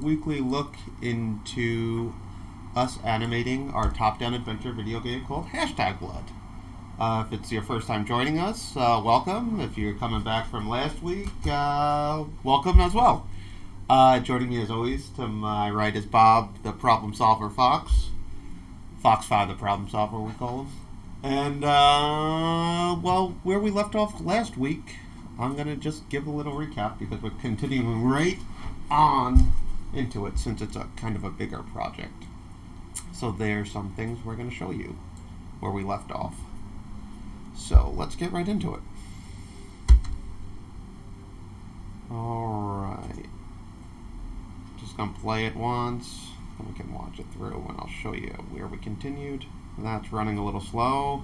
weekly look into us animating our top-down adventure video game called #Blood. If it's your first time joining us, welcome. If you're coming back from last week, welcome as well. Joining me as always to my right is Bob, the problem solver Fox. Fox 5, the problem solver, we call him. And, well, where we left off last week, I'm going to just give a little recap because we're continuing right on into it since it's a kind of a bigger project. So there's some things we're going to show you where we left off. So let's get right into it. Alright. Just going to play it once, and we can watch it through, and I'll show you where we continued. That's running a little slow.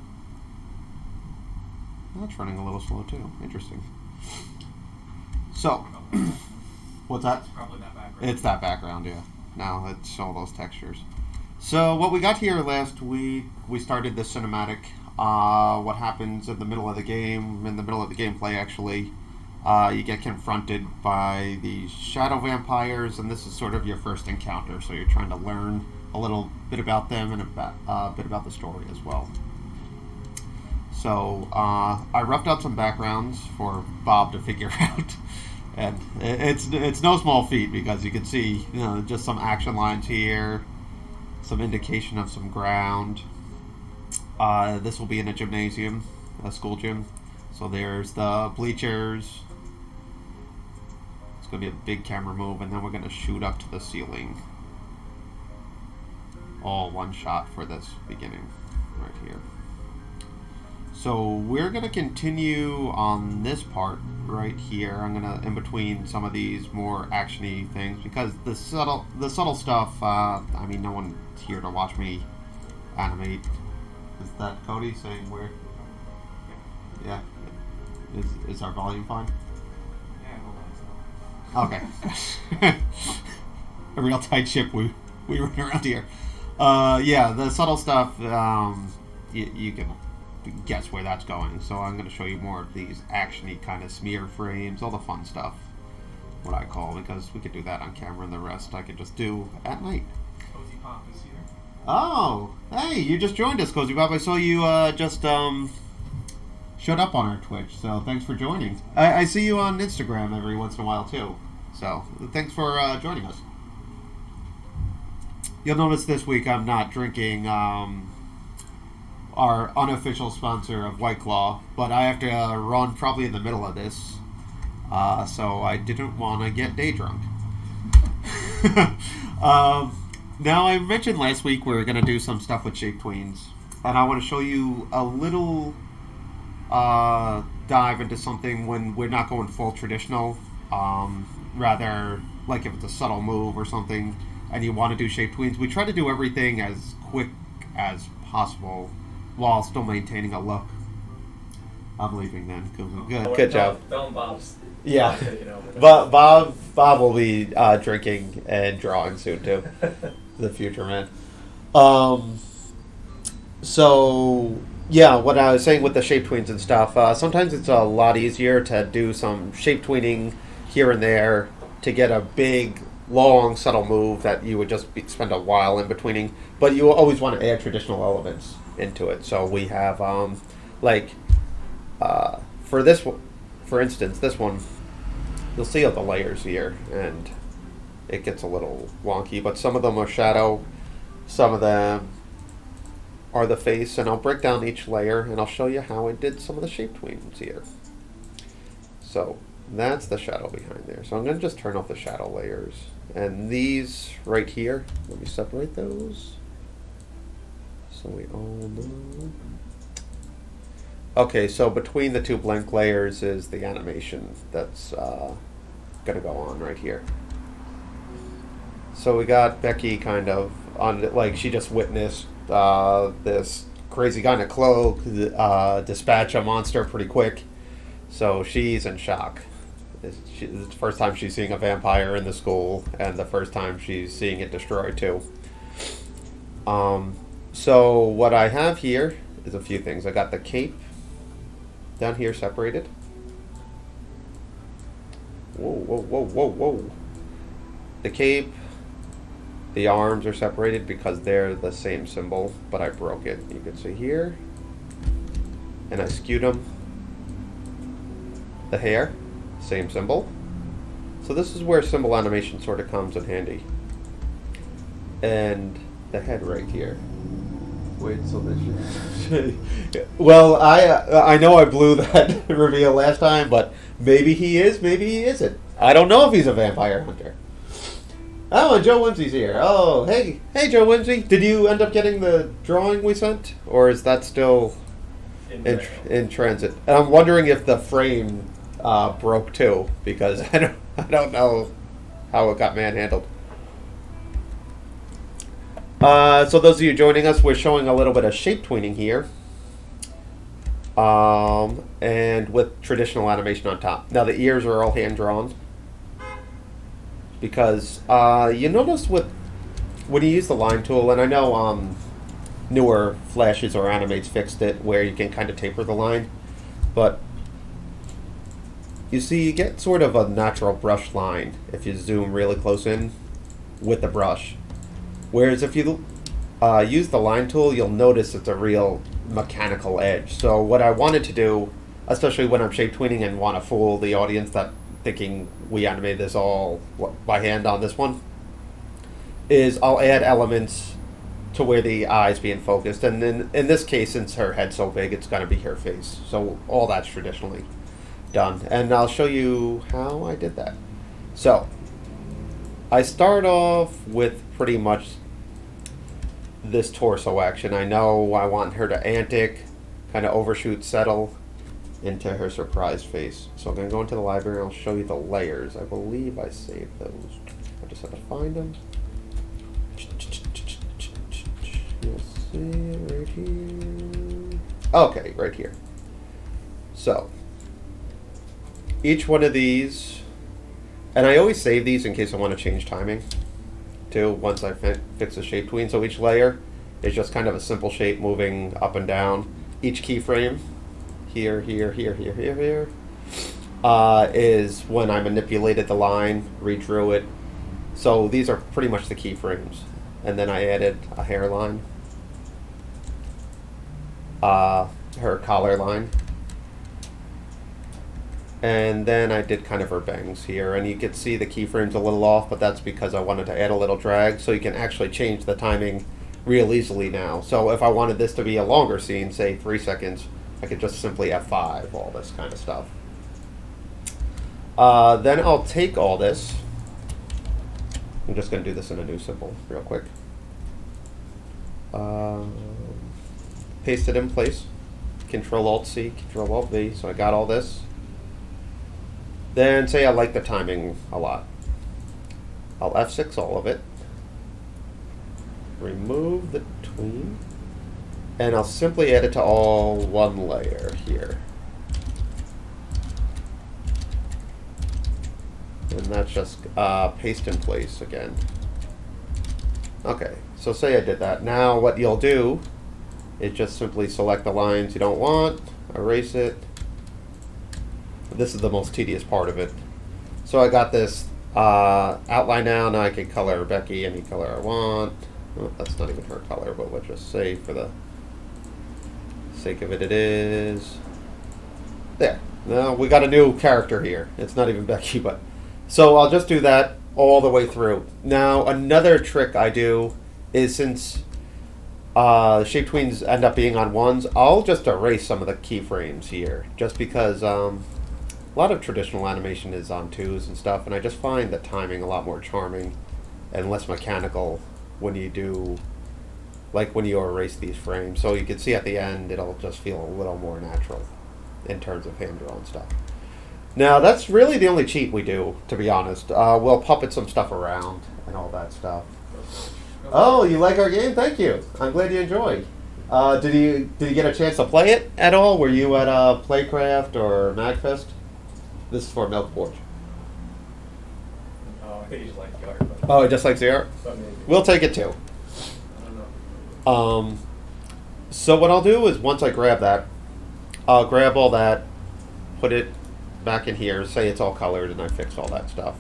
That's running a little slow too. Interesting. So, what's that? It's probably that background. It's that background, yeah. No, it's all those textures. So what we got here last week, we started the cinematic. What happens in the middle of the game, in the middle of the gameplay actually, you get confronted by these shadow vampires, and this is sort of your first encounter, so you're trying to learn a little bit about them and a bit about the story as well. So I roughed out some backgrounds for Bob to figure out, and it's no small feat because you can see, you know, just some action lines here, some indication of some ground. This will be in a gymnasium, a school gym. So there's the bleachers. It's going to be a big camera move, and then we're going to shoot up to the ceiling. All one shot for this beginning right here. So we're going to continue on this part right here. I'm going to, in between some of these more action-y things, because the subtle stuff, I mean, no one's here to watch me animate. Is that Cody saying where? Yeah. Is our volume fine? Yeah, hold on. Okay. A real tight ship we run around here. Yeah, the subtle stuff, you can guess where that's going. So I'm going to show you more of these action-y kind of smear frames, all the fun stuff, what I call, because we could do that on camera, and the rest I could just do at night. Cozy Pop is here. Oh, hey, you just joined us, Cozy Bob. I saw you just showed up on our Twitch, so thanks for joining. I see you on Instagram every once in a while, too. So thanks for joining us. You'll notice this week I'm not drinking our unofficial sponsor of White Claw, but I have to run probably in the middle of this, so I didn't want to get day drunk. Now, I mentioned last week we were going to do some stuff with Shape Tweens, and I want to show you a little dive into something when we're not going full traditional, rather like if it's a subtle move or something, and you want to do Shape Tweens. We try to do everything as quick as possible while still maintaining a look. I'm leaving then. Good job. Film Bob's. Yeah, but Bob will be drinking and drawing soon too. The future man. So yeah, what I was saying with the shape tweens and stuff. Sometimes it's a lot easier to do some shape tweening here and there to get a big, long, subtle move that you would just spend a while in betweening. But you always want to add traditional elements into it. So we have for this one, for instance, this one, you'll see all the layers here, and it gets a little wonky, but some of them are shadow, some of them are the face, and I'll break down each layer, and I'll show you how I did some of the shape tweens here. So that's the shadow behind there. So I'm going to just turn off the shadow layers, and these right here, let me separate those so we all know. Okay, so between the two blank layers is the animation that's going to go on right here. So we got Becky kind of on, like, she just witnessed this crazy guy in a cloak dispatch a monster pretty quick. So she's in shock. It's the first time she's seeing a vampire in the school, and the first time she's seeing it destroyed too. So what I have here is a few things. I got the cape down here separated. Whoa, whoa, whoa, whoa, whoa. The cape The arms are separated because they're the same symbol, but I broke it. You can see here. And I skewed them. The hair, same symbol. So this is where symbol animation sort of comes in handy. And the head right here. Wait, so this well, I know I blew that reveal last time, but maybe he is, maybe he isn't. I don't know if he's a vampire hunter. Oh, and Joe Whimsy's here. Oh, hey, Joe Whimsy. Did you end up getting the drawing we sent, or is that still in transit? And I'm wondering if the frame broke too, because I don't know how it got manhandled. So those of you joining us, we're showing a little bit of shape tweening here, and with traditional animation on top. Now the ears are all hand drawn. Because you notice when you use the line tool, and I know newer flashes or animates fixed it where you can kind of taper the line, but you see you get sort of a natural brush line if you zoom really close in with the brush. Whereas if you use the line tool, you'll notice it's a real mechanical edge. So what I wanted to do, especially when I'm shape tweening and want to fool the audience that thinking we animated this all by hand on this one, is I'll add elements to where the eye's being focused, and then in this case, since her head's so big, it's going to be her face. So all that's traditionally done, and I'll show you how I did that. So I start off with pretty much this torso action. I know I want her to antic, kind of overshoot, settle into her surprised face. So I'm going to go into the library and I'll show you the layers. I believe I saved those. I just have to find them. You'll see it right here. Okay, right here. So each one of these, and I always save these in case I want to change timing too once I fix the shape tween. So each layer is just kind of a simple shape moving up and down. Each keyframe here, is when I manipulated the line, redrew it. So these are pretty much the keyframes. And then I added a hairline, her collar line, and then I did kind of her bangs here. And you can see the keyframes a little off, but that's because I wanted to add a little drag, so you can actually change the timing real easily now. So if I wanted this to be a longer scene, say 3 seconds, I could just simply F5 all this kind of stuff. Then I'll take all this. I'm just going to do this in a new symbol real quick. Paste it in place. Control-Alt-C, Control-Alt-V. So I got all this. Then say I like the timing a lot. I'll F6 all of it. Remove the tween. And I'll simply add it to all one layer here. And that's just paste in place again. Okay, so say I did that. Now what you'll do is just simply select the lines you don't want, erase it. This is the most tedious part of it. So I got this outline now. Now I can color Becky any color I want. Well, that's not even her color, but let's just say for the sake of it, it is there. Now we got a new character here. It's not even Becky, but so I'll just do that all the way through. Now another trick I do is, since shape tweens end up being on ones, I'll just erase some of the keyframes here, just because a lot of traditional animation is on twos and stuff, and I just find the timing a lot more charming and less mechanical when you do, like when you erase these frames. So you can see at the end it'll just feel a little more natural in terms of hand-drawn stuff. Now that's really the only cheat we do, to be honest. We'll puppet some stuff around and all that stuff. Oh, you like our game? Thank you. I'm glad you enjoyed. Did you get a chance to play it at all? Were you at Playcraft or MagFest? This is for Milk Porch. I think you just like the art. But Oh, just like the art? We'll take it too. I don't know. So what I'll do is, once I grab that, I'll grab all that, put it back in here, say it's all colored, and I fixed all that stuff.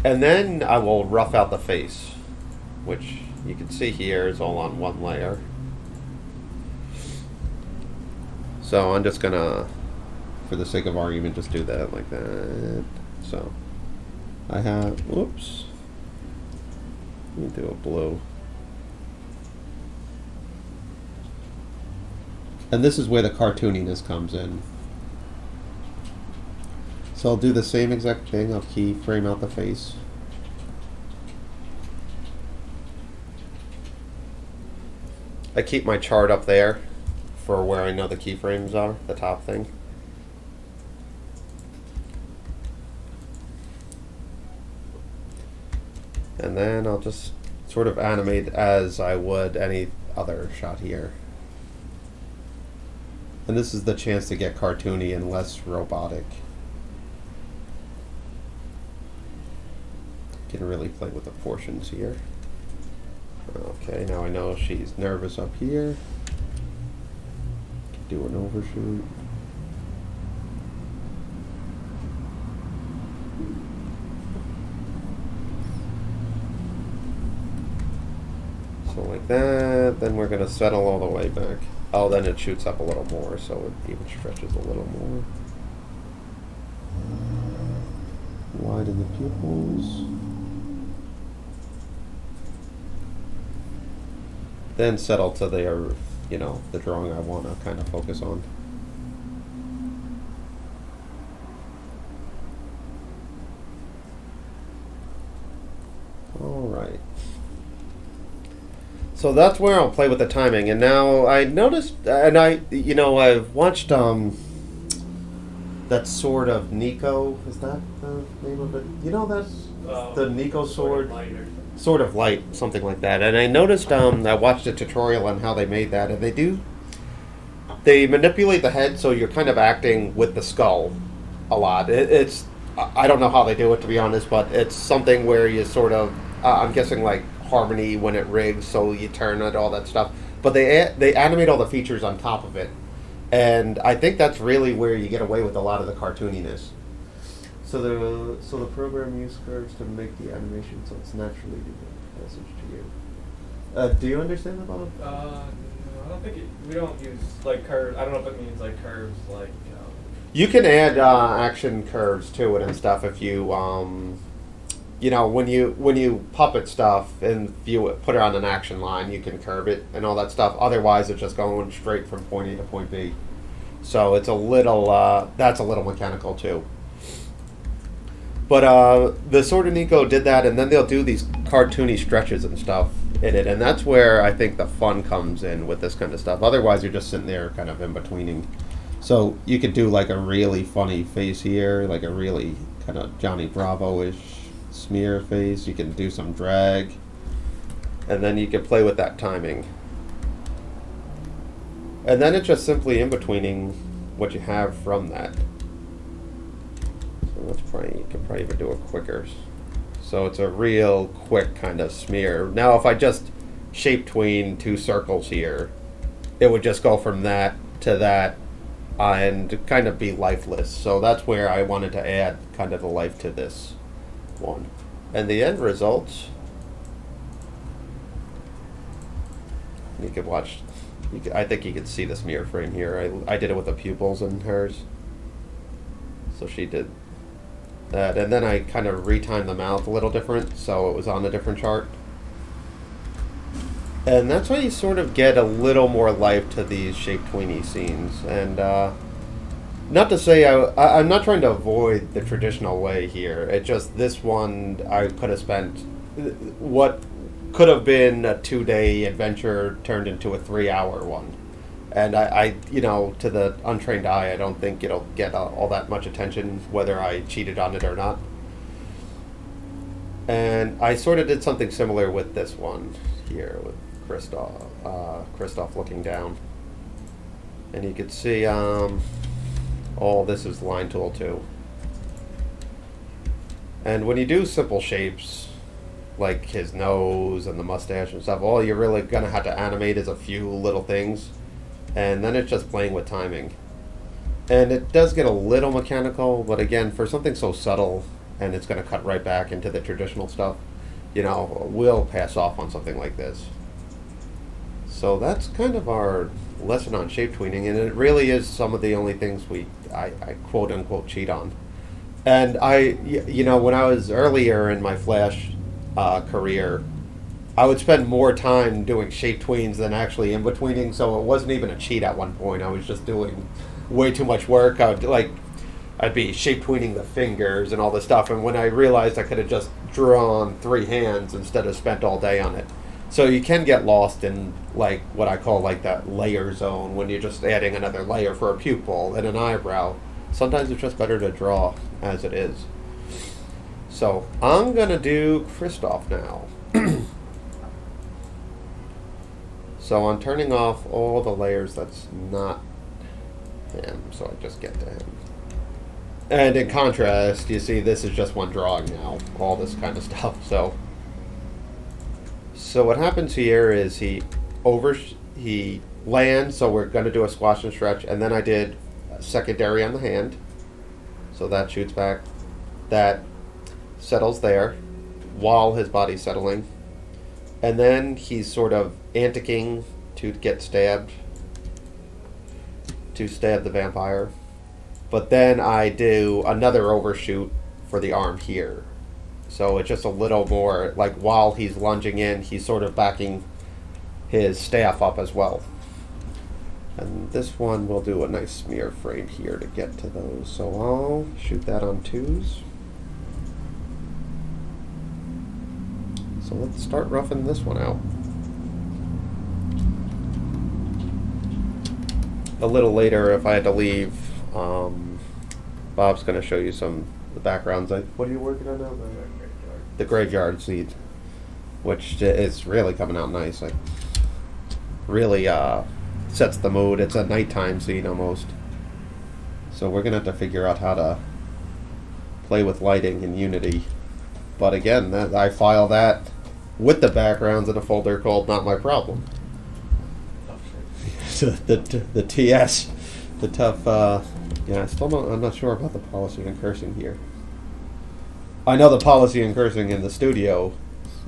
And then I will rough out the face. which you can see here is all on one layer. So I'm just gonna, for the sake of argument, just do that like that. So I have, whoops, let me do a blue. And this is where the cartooniness comes in. So I'll do the same exact thing. I'll keyframe out the face. I keep my chart up there for where I know the keyframes are, the top thing. And then I'll just sort of animate as I would any other shot here. And this is the chance to get cartoony and less robotic. You can really play with the portions here. Okay, now I know she's nervous up here. Do an overshoot. So like that, then we're gonna settle all the way back. Oh, then it shoots up a little more, so it even stretches a little more. Widen the pupils. Then settle to the, you know, the drawing I want to kind of focus on. All right. So that's where I'll play with the timing. And now I noticed, and I've watched that sword of Nico. Is that the name of it? You know, that's the Nico sword. Sort of light, something like that. And I noticed, I watched a tutorial on how they made that, and they manipulate the head so you're kind of acting with the skull a lot. I don't know how they do it, to be honest, but it's something where you sort of, I'm guessing like harmony when it rigs, so you turn it, all that stuff. But they animate all the features on top of it. And I think that's really where you get away with a lot of the cartooniness. So the program uses curves to make the animation so it's naturally the message to you. Do you understand that, Bob? No, I don't think we don't use like curves. I don't know if it means like curves like. You can add action curves to it and stuff if you when you puppet stuff and you put it on an action line, you can curve it and all that stuff. Otherwise, it's just going straight from point A to point B. So it's a little that's a little mechanical too. But the Sword of Nico did that, and then they'll do these cartoony stretches and stuff in it, and that's where I think the fun comes in with this kind of stuff. Otherwise, you're just sitting there kind of in-betweening. So you could do like a really funny face here, like a really kind of Johnny Bravo-ish smear face. You can do some drag, and then you can play with that timing. And then it's just simply in-betweening what you have from that. You can probably even do it quicker. So it's a real quick kind of smear. Now if I just shape tween two circles here, it would just go from that to that and kind of be lifeless. So that's where I wanted to add kind of a life to this one. And the end results, you could watch, I think you could see the smear frame here. I did it with the pupils in hers. So she did that, and then I kind of retimed the mouth a little different, so it was on a different chart. And that's how you sort of get a little more life to these shape tweeny scenes. And not to say I'm not trying to avoid the traditional way here. It just this one I could have spent what could have been a 2-day adventure turned into a 3-hour one. And I to the untrained eye, I don't think it'll get all that much attention, whether I cheated on it or not. And I sort of did something similar with this one here, with Christoph looking down. And you could see, this is line tool too. And when you do simple shapes, like his nose and the mustache and stuff, all you're really going to have to animate is a few little things. And then it's just playing with timing. And it does get a little mechanical, but again, for something so subtle, and it's going to cut right back into the traditional stuff, will pass off on something like this. So that's kind of our lesson on shape tweening, and it really is some of the only things I quote unquote cheat on. And when I was earlier in my Flash career, I would spend more time doing shape tweens than actually in-betweening, so it wasn't even a cheat at one point. I was just doing way too much work. I'd be shape tweening the fingers and all this stuff, and when I realized I could have just drawn 3 hands instead of spent all day on it. So you can get lost in what I call that layer zone when you're just adding another layer for a pupil and an eyebrow. Sometimes it's just better to draw as it is. So I'm gonna do Kristoff now. So I'm turning off all the layers that's not him, so I just get to him. And in contrast, you see this is just one drawing now, all this kind of stuff. So what happens here is he lands, so we're going to do a squash and stretch, and then I did a secondary on the hand, so that shoots back, that settles there while his body's settling, and then he's sort of anticing to get stabbed, to stab the vampire, but then I do another overshoot for the arm here. So it's just a little more, while he's lunging in, he's sort of backing his staff up as well. And this one we'll do a nice smear frame here to get to those. So I'll shoot that on 2s. So let's start roughing this one out. A little later, if I had to leave, Bob's going to show you some of the backgrounds. What are you working on now? The graveyard seed, which is really coming out nice. Really sets the mood. It's a nighttime scene almost. So we're gonna have to figure out how to play with lighting in Unity. But again, I file that with the backgrounds in a folder called "Not My Problem." So the TS, the tough. I'm not sure about the policy and cursing here. I know the policy in cursing in the studio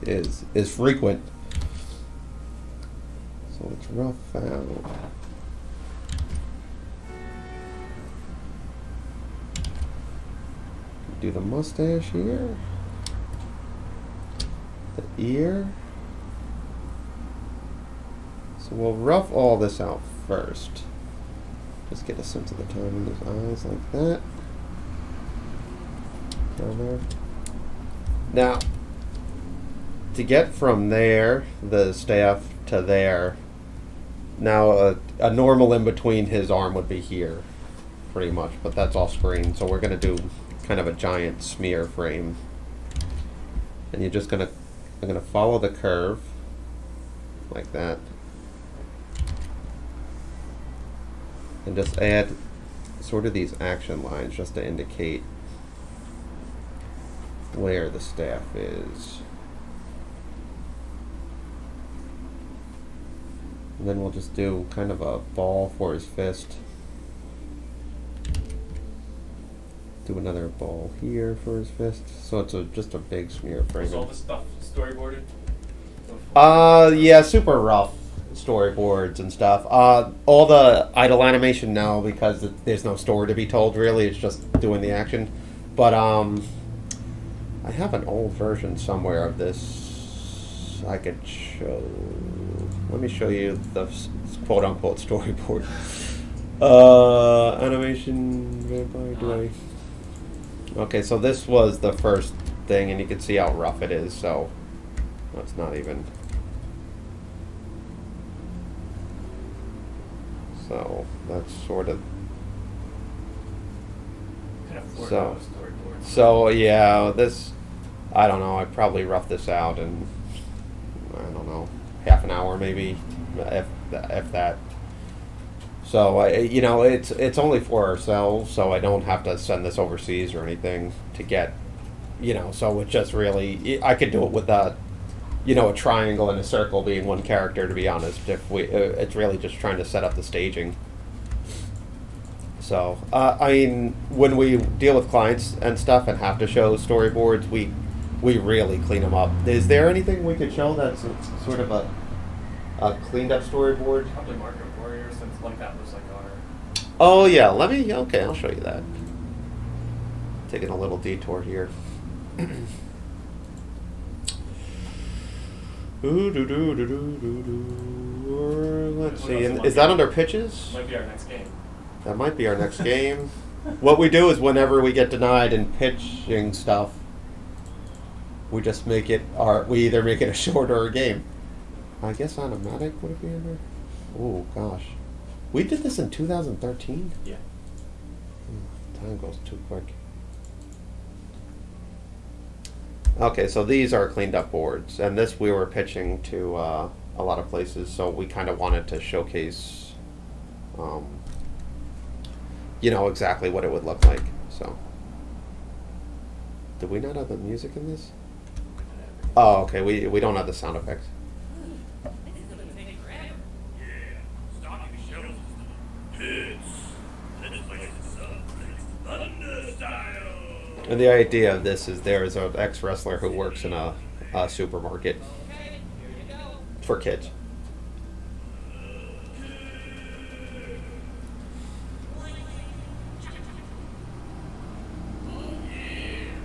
is frequent. So let's rough out. Do the mustache here. The ear. So we'll rough all this out first. Just get a sense of the tone in his eyes like that. Down there. Now, to get from there, the staff, to there, now a normal in between his arm would be here, pretty much, but that's off screen. So we're going to do kind of a giant smear frame. And I'm going to follow the curve, like that. And just add sort of these action lines just to indicate where the staff is. And then we'll just do kind of a ball for his fist. Do another ball here for his fist. So it's just a big smear frame. Was all the stuff storyboarded? Yeah, super rough storyboards and stuff. All the idle animation now, because there's no story to be told really, it's just doing the action. But I have an old version somewhere of this I could show. Let me show you the quote-unquote storyboard. Animation vampire, Okay, so this was the first thing, and you can see how rough it is, so that's not even... So that's sort of... So yeah, this... I don't know, I probably roughed this out in, I don't know, half an hour maybe, if that. So it's only for ourselves, so I don't have to send this overseas or anything to get, so it's just really, I could do it with a triangle and a circle being one character, to be honest. If it's really just trying to set up the staging. So, when we deal with clients and stuff and have to show storyboards, we we really clean them up. Is there anything we could show that's sort of a cleaned up storyboard? Probably Market Warrior, since like that was like our. Oh yeah, okay, I'll show you that. Taking a little detour here. Let's see, is that under pitches? Might be our next game. That might be our next game. What we do is whenever we get denied in pitching stuff, we just make it we either make it a short or a game. I guess animatic would it be in there? Oh gosh. We did this in 2013? Yeah. Time goes too quick. Okay, so these are cleaned up boards, and this we were pitching to a lot of places, so we kind of wanted to showcase, exactly what it would look like. So, did we not have the music in this? Oh, okay. We don't have the sound effects. And the idea of this is there is an ex-wrestler who works in a supermarket for kids.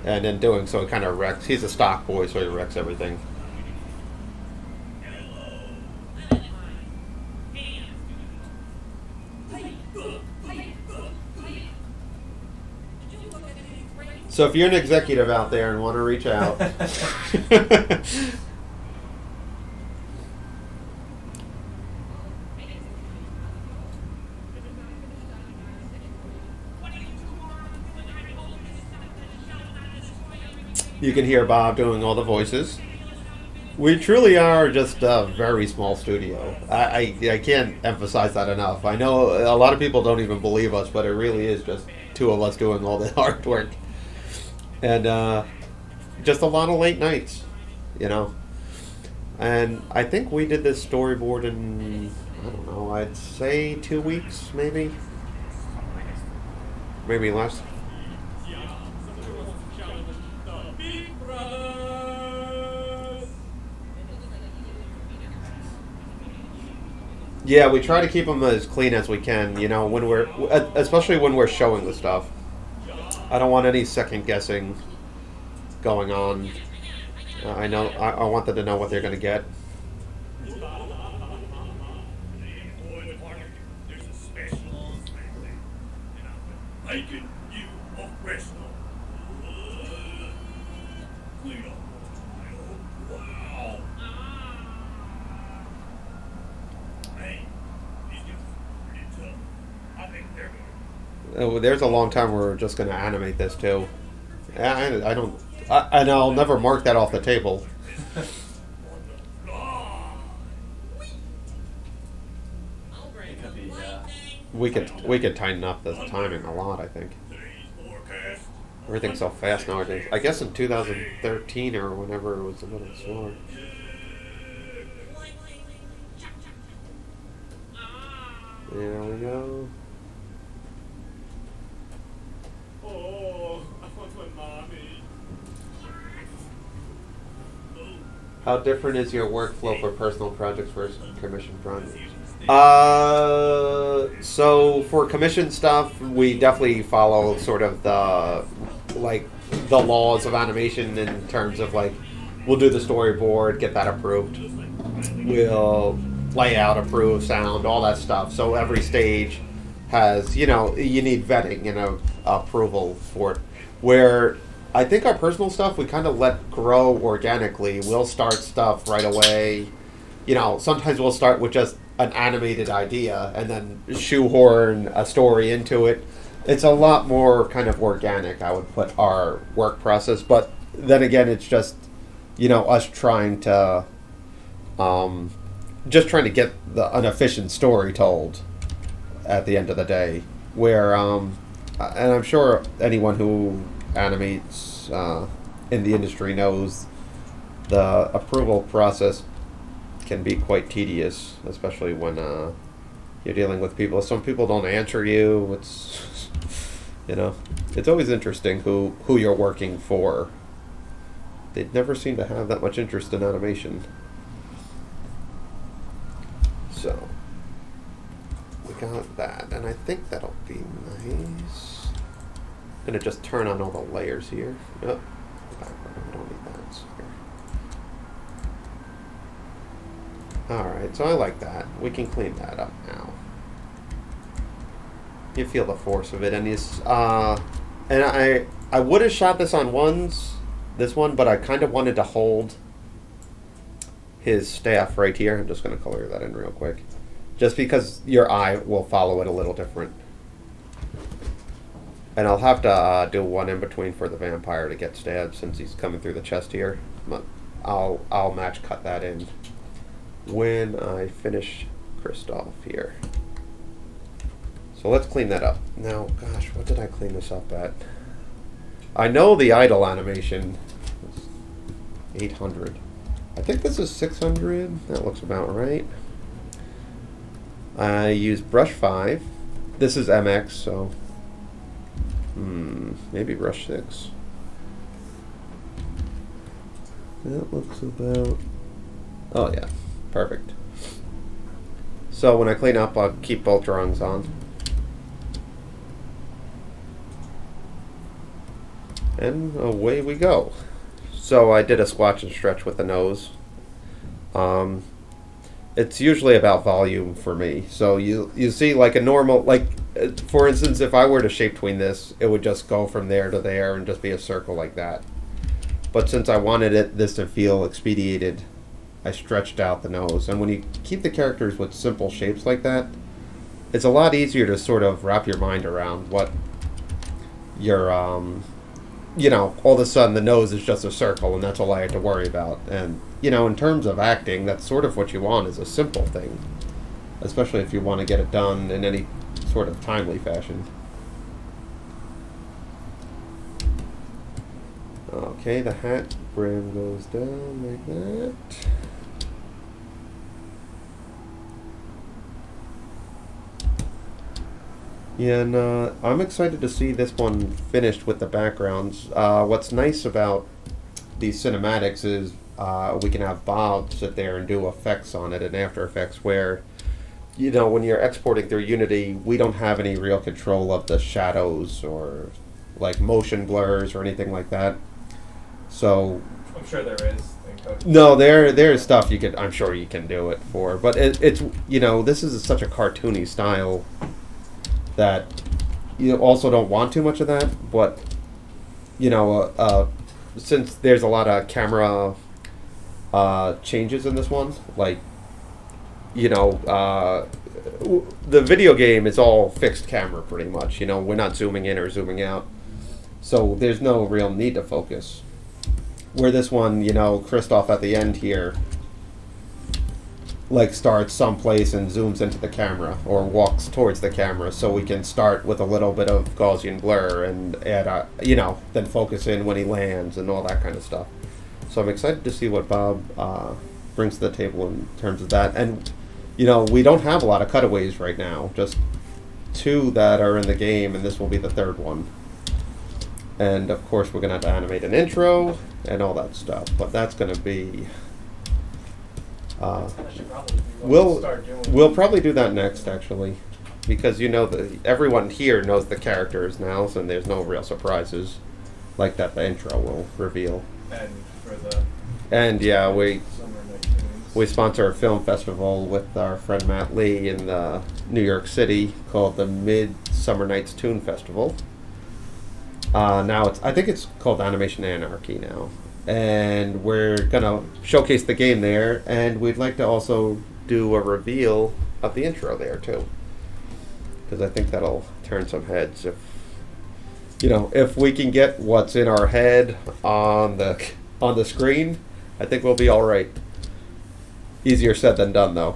And in doing so, he kind of wrecks. He's a stock boy, so he wrecks everything. So if you're an executive out there and want to reach out, you can hear Bob doing all the voices. We truly are just a very small studio. I can't emphasize that enough. I know a lot of people don't even believe us, but it really is just two of us doing all the hard work. And just a lot of late nights, And I think we did this storyboard in, I don't know, I'd say 2 weeks, maybe. Maybe less. Yeah, we try to keep them as clean as we can, especially when we're showing the stuff. I don't want any second guessing going on. I want them to know what they're going to get. There's a long time where we're just going to animate this too. And I'll never mark that off the table. We could tighten up the timing a lot, I think. Everything's so fast nowadays. I guess in 2013 or whenever it was a little slower. There we go. How different is your workflow for personal projects versus commission projects? So for commission stuff, we definitely follow sort of the laws of animation in terms of we'll do the storyboard, get that approved. We'll layout, approve, sound, all that stuff. So every stage has, you need vetting and approval for it. Where I think our personal stuff we kind of let grow organically. We'll start stuff right away. Sometimes we'll start with just an animated idea and then shoehorn a story into it. It's a lot more kind of organic, I would put our work process. But then again, it's just, us trying to, get an efficient story told at the end of the day. Where, and I'm sure anyone who animates in the industry knows the approval process can be quite tedious, especially when you're dealing with people. Some people don't answer you. It's it's always interesting who you're working for. They never seem to have that much interest in animation. So we got that, and I think that'll be nice. I'm gonna just turn on all the layers here. Oh, background, we don't need that. Here. Alright, so I like that. We can clean that up now. You feel the force of it, and and I would have shot this on this one, but I kind of wanted to hold his staff right here. I'm just going to color that in real quick, just because your eye will follow it a little different. And I'll have to do one in between for the vampire to get stabbed, since he's coming through the chest here. But I'll match cut that in when I finish Kristoff here. So let's clean that up. Now, gosh, what did I clean this up at? I know the idle animation is 800. I think this is 600. That looks about right. I use brush 5. This is MX, so maybe brush 6. That looks about... Oh yeah, perfect. So when I clean up, I'll keep both drawings on. And away we go. So I did a swatch and stretch with the nose. It's usually about volume for me. So you see, like a normal, like for instance, if I were to shape tween this, it would just go from there to there and just be a circle like that. But since I wanted this to feel expedited, I stretched out the nose. And when you keep the characters with simple shapes like that, it's a lot easier to sort of wrap your mind around what your you know, all of a sudden the nose is just a circle, and that's all I had to worry about. And, you know, in terms of acting, that's sort of what you want, is a simple thing. Especially if you want to get it done in any sort of timely fashion. Okay, the hat brim goes down like that. Yeah, and I'm excited to see this one finished with the backgrounds. What's nice about these cinematics is we can have Bob sit there and do effects on it in After Effects, where, you know, when you're exporting through Unity, we don't have any real control of the shadows or like motion blurs or anything like that. So I'm sure there is. No, there's stuff you could, I'm sure you can do it for, but it's, you know, this is such a cartoony style that you also don't want too much of that, but, you know, since there's a lot of camera changes in this one, like, you know, the video game is all fixed camera pretty much, you know, we're not zooming in or zooming out, so there's no real need to focus. Where this one, you know, Kristoff at the end here, like, starts someplace and zooms into the camera or walks towards the camera, so we can start with a little bit of Gaussian blur and add a, you know, then focus in when he lands and all that kind of stuff. So I'm excited to see what Bob brings to the table in terms of that. And, you know, we don't have a lot of cutaways right now, just 2 that are in the game, and this will be the 3rd one. And of course we're going to have to animate an intro and all that stuff, but that's going to be... we'll probably do that next, actually, because, you know, everyone here knows the characters now, so there's no real surprises like that the intro will reveal. And yeah, we sponsor a film festival with our friend Matt Lee in New York City called the Midsummer Night's Toon Festival. Now I think it's called Animation Anarchy now. And we're going to showcase the game there, and we'd like to also do a reveal of the intro there, too. Because I think that'll turn some heads. If, you know, if we can get what's in our head on the screen, I think we'll be all right. Easier said than done, though.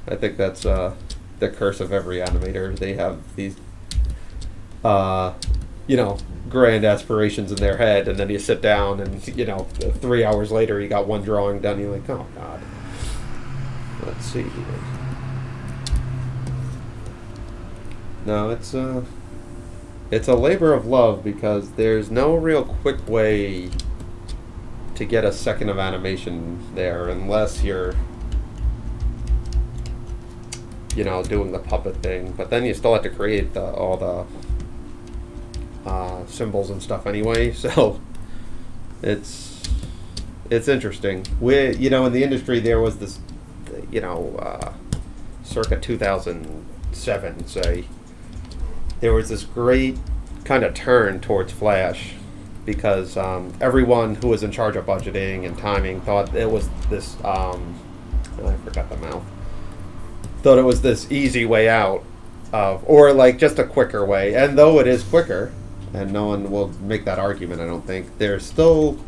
I think that's the curse of every animator. They have these... you know, grand aspirations in their head, and then you sit down and, you know, 3 hours later you got one drawing done, you're like, oh god. Let's see here. No, it's it's a labor of love because there's no real quick way to get a second of animation there unless you're, you know, doing the puppet thing. But then you still have to create all the symbols and stuff anyway. So it's interesting. You know, in the industry there was this, you know, circa 2007, say, there was this great kind of turn towards Flash because everyone who was in charge of budgeting and timing thought it was this, I forgot the mouth, thought it was this easy way out of, or like just a quicker way. And though it is quicker, and no one will make that argument, I don't think, there's still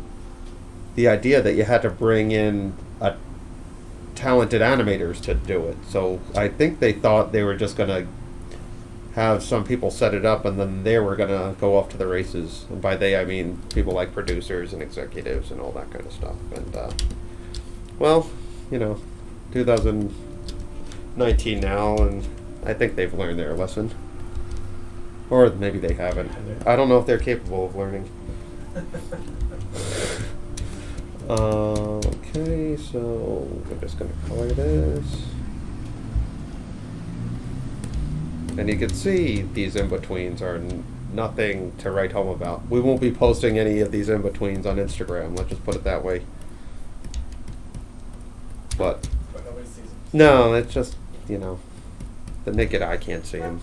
the idea that you had to bring in talented animators to do it. So I think they thought they were just going to have some people set it up and then they were going to go off to the races. And by they, I mean people like producers and executives and all that kind of stuff. And, well, you know, 2019 now, and I think they've learned their lesson. Or maybe they haven't. I don't know if they're capable of learning. Okay, so we're just going to color this. And you can see these in-betweens are nothing to write home about. We won't be posting any of these in-betweens on Instagram, let's just put it that way. But nobody sees them. No, it's just, you know, the naked eye can't see them.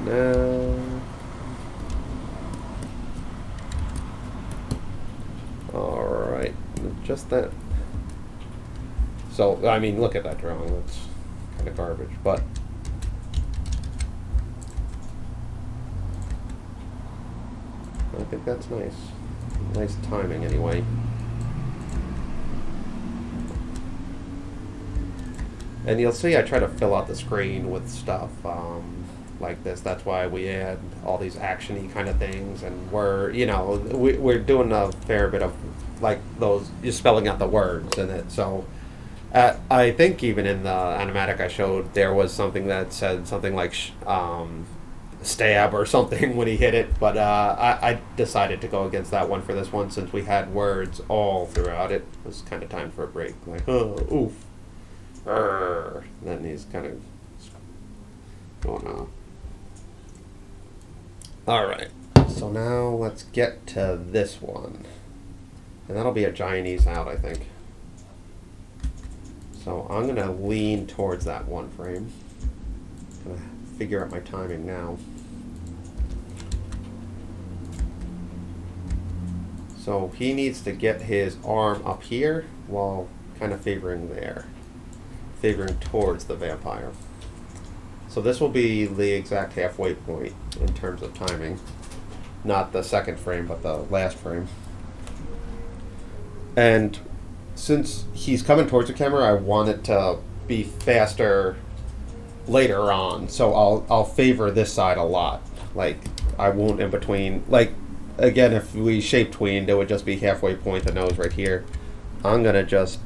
Now, all right, just that. So, I mean, look at that drawing. That's kind of garbage, but I think that's nice. Nice timing, anyway. And you'll see I try to fill out the screen with stuff like this. That's why we add all these action-y kind of things, and we're doing a fair bit of like those, you're spelling out the words in it. So I think even in the animatic I showed, there was something that said something like stab or something when he hit it, but I decided to go against that one for this one since we had words all throughout it. It was kind of time for a break, like, oh, oof. And then he's kind of going on. Alright, so now let's get to this one. And that'll be a giant ease out, I think. So I'm going to lean towards that one frame. I'm going to figure out my timing now. So he needs to get his arm up here while kind of favoring there. Favoring towards the vampire. So this will be the exact halfway point in terms of timing. Not the second frame, but the last frame. And since he's coming towards the camera, I want it to be faster later on. So I'll favor this side a lot. Like, I won't in between. Like, again, if we shape tweened, it would just be halfway point, the nose right here. I'm going to just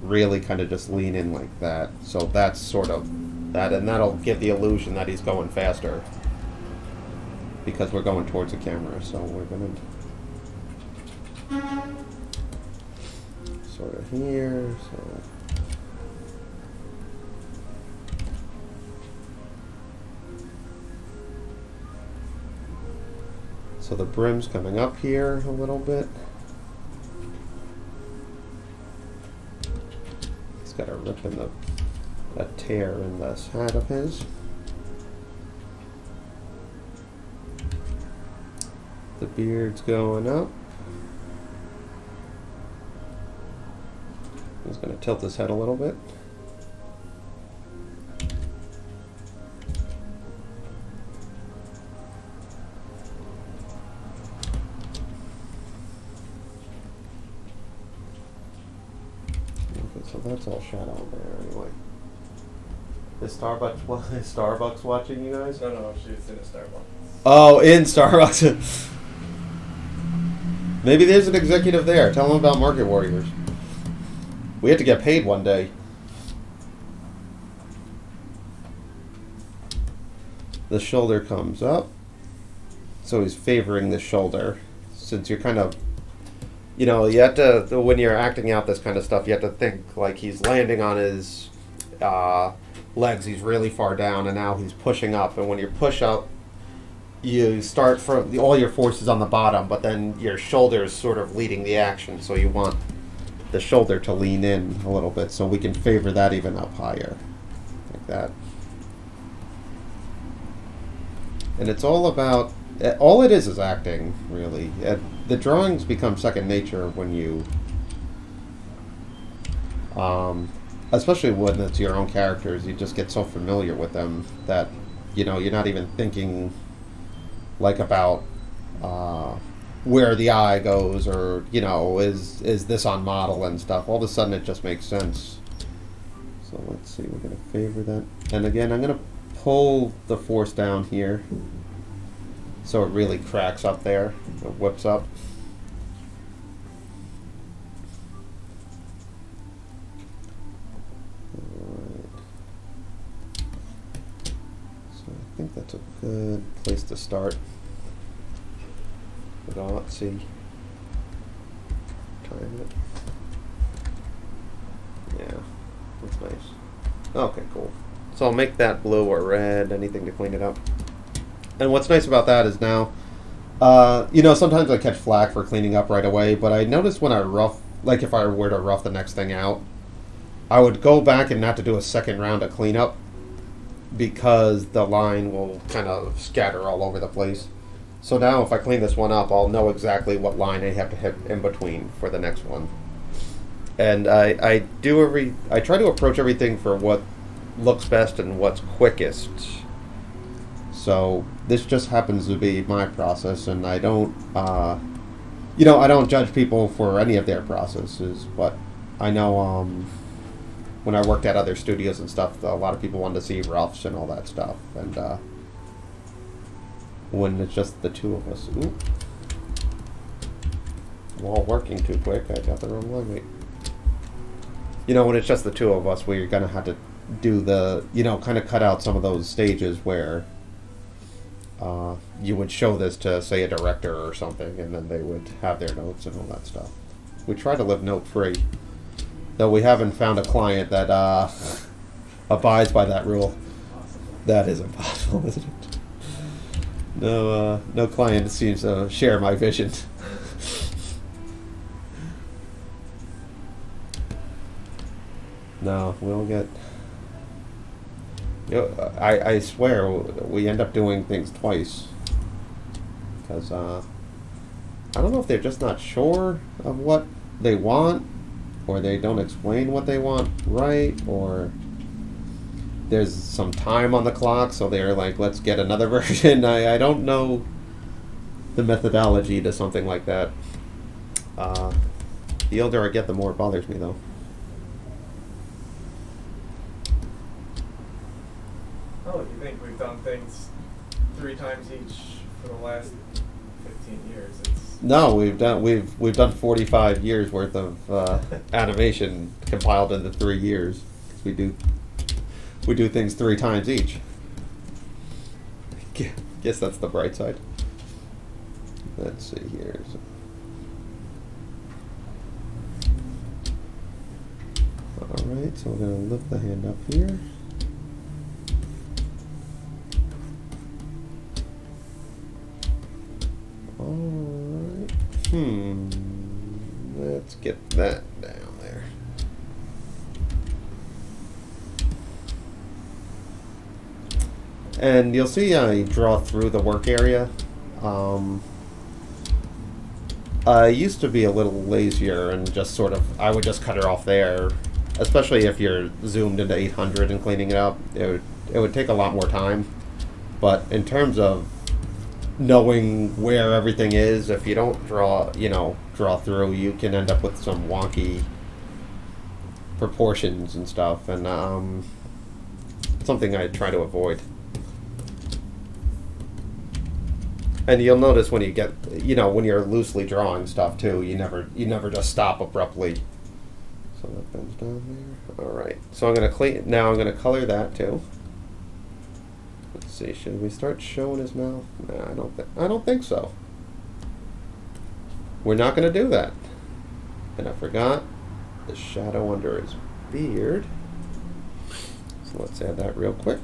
really kind of just lean in like that. So that's sort of that, and that'll give the illusion that he's going faster because we're going towards the camera. So we're going to sort of here. So the brim's coming up here a little bit. He's got a rip in a tear in this hat of his. The beard's going up. He's going to tilt his head a little bit. Okay, so that's all shot out there anyway. Is Starbucks watching you guys? No, she's in a Starbucks. Oh, in Starbucks. Maybe there's an executive there. Tell them about Market Warriors. We have to get paid one day. the shoulder comes up. So he's favoring the shoulder. Since you're kind of, you know, you have to, when you're acting out this kind of stuff, you have to think like he's landing on his legs. He's really far down, and now he's pushing up. And when you push up, you start from all your force is on the bottom, but then your shoulder is sort of leading the action. So you want the shoulder to lean in a little bit, so we can favor that even up higher, like that. And it's all about, all it is acting, really. The drawings become second nature when you, especially when it's your own characters, you just get so familiar with them that, you know, you're not even thinking like about where the eye goes, or, you know, is this on model and stuff. All of a sudden it just makes sense. So let's see, we're going to favor that. And again, I'm going to pull the force down here so it really cracks up there. It whips up. Alright. So I think that's a good place to start. But let's see. Time it. Yeah, that's nice. Okay, cool. So I'll make that blue or red, anything to clean it up. And what's nice about that is now, you know, sometimes I catch flack for cleaning up right away, but I noticed when I rough, like if I were to rough the next thing out, I would go back and have to do a second round of cleanup because the line will kind of scatter all over the place. So now if I clean this one up, I'll know exactly what line I have to hit in between for the next one. And I try to approach everything for what looks best and what's quickest. So this just happens to be my process, and I don't, you know, I don't judge people for any of their processes, but I know when I worked at other studios and stuff, a lot of people wanted to see roughs and all that stuff, and when it's just the two of us, ooh, I'm all working too quick, I got the wrong line, wait. You know, when it's just the two of us, we're going to have to do the, you know, kind of cut out some of those stages where you would show this to, say, a director or something, and then they would have their notes and all that stuff. We try to live note-free, though we haven't found a client that abides by that rule. That is impossible, isn't it? No client seems to share my vision. No, we'll get... You know, I swear we end up doing things twice. Because, I don't know if they're just not sure of what they want, or they don't explain what they want right, or there's some time on the clock, so they're like, let's get another version. I don't know the methodology to something like that. The older I get, the more it bothers me, though. Oh, you think we've done things 3 times each for the last 15 years? No, we've done 45 years worth of animation compiled into 3 years. We do things 3 times each. Guess that's the bright side. Let's see here. All right, so we're gonna lift the hand up here. Alright. Let's get that down there. And you'll see I draw through the work area. I used to be a little lazier and just sort of, I would just cut her off there, especially if you're zoomed into 800 and cleaning it up. It would take a lot more time. But in terms of knowing where everything is, if you don't draw through, you can end up with some wonky proportions and stuff, and something I try to avoid. And you'll notice when you get, when you're loosely drawing stuff too, you never just stop abruptly. So that bends down there. All right. So I'm gonna clean. Now I'm gonna color that too. Let's see, should we start showing his mouth? No, I don't think so. We're not going to do that. And I forgot the shadow under his beard. So let's add that real quick.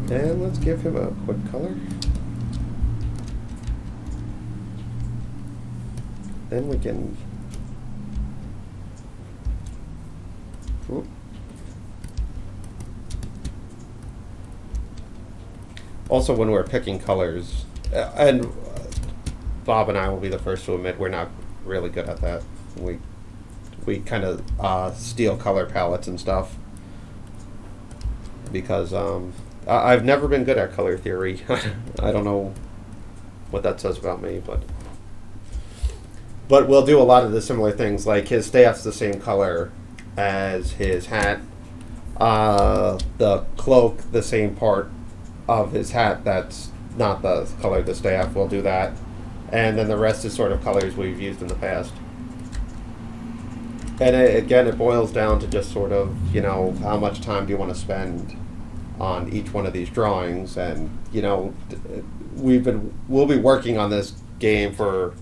And let's give him a quick color. Then we can. Ooh. Also, when we're picking colors, and Bob and I will be the first to admit we're not really good at that. We kind of steal color palettes and stuff because I've never been good at color theory. I don't know what that says about me, but we'll do a lot of the similar things. Like his staff's the same color as his hat. The cloak, the same part of his hat that's not the color of the staff. We'll do that. And then the rest is sort of colors we've used in the past. And again, it boils down to just sort of, how much time do you want to spend on each one of these drawings. And, we'll be working on this game for,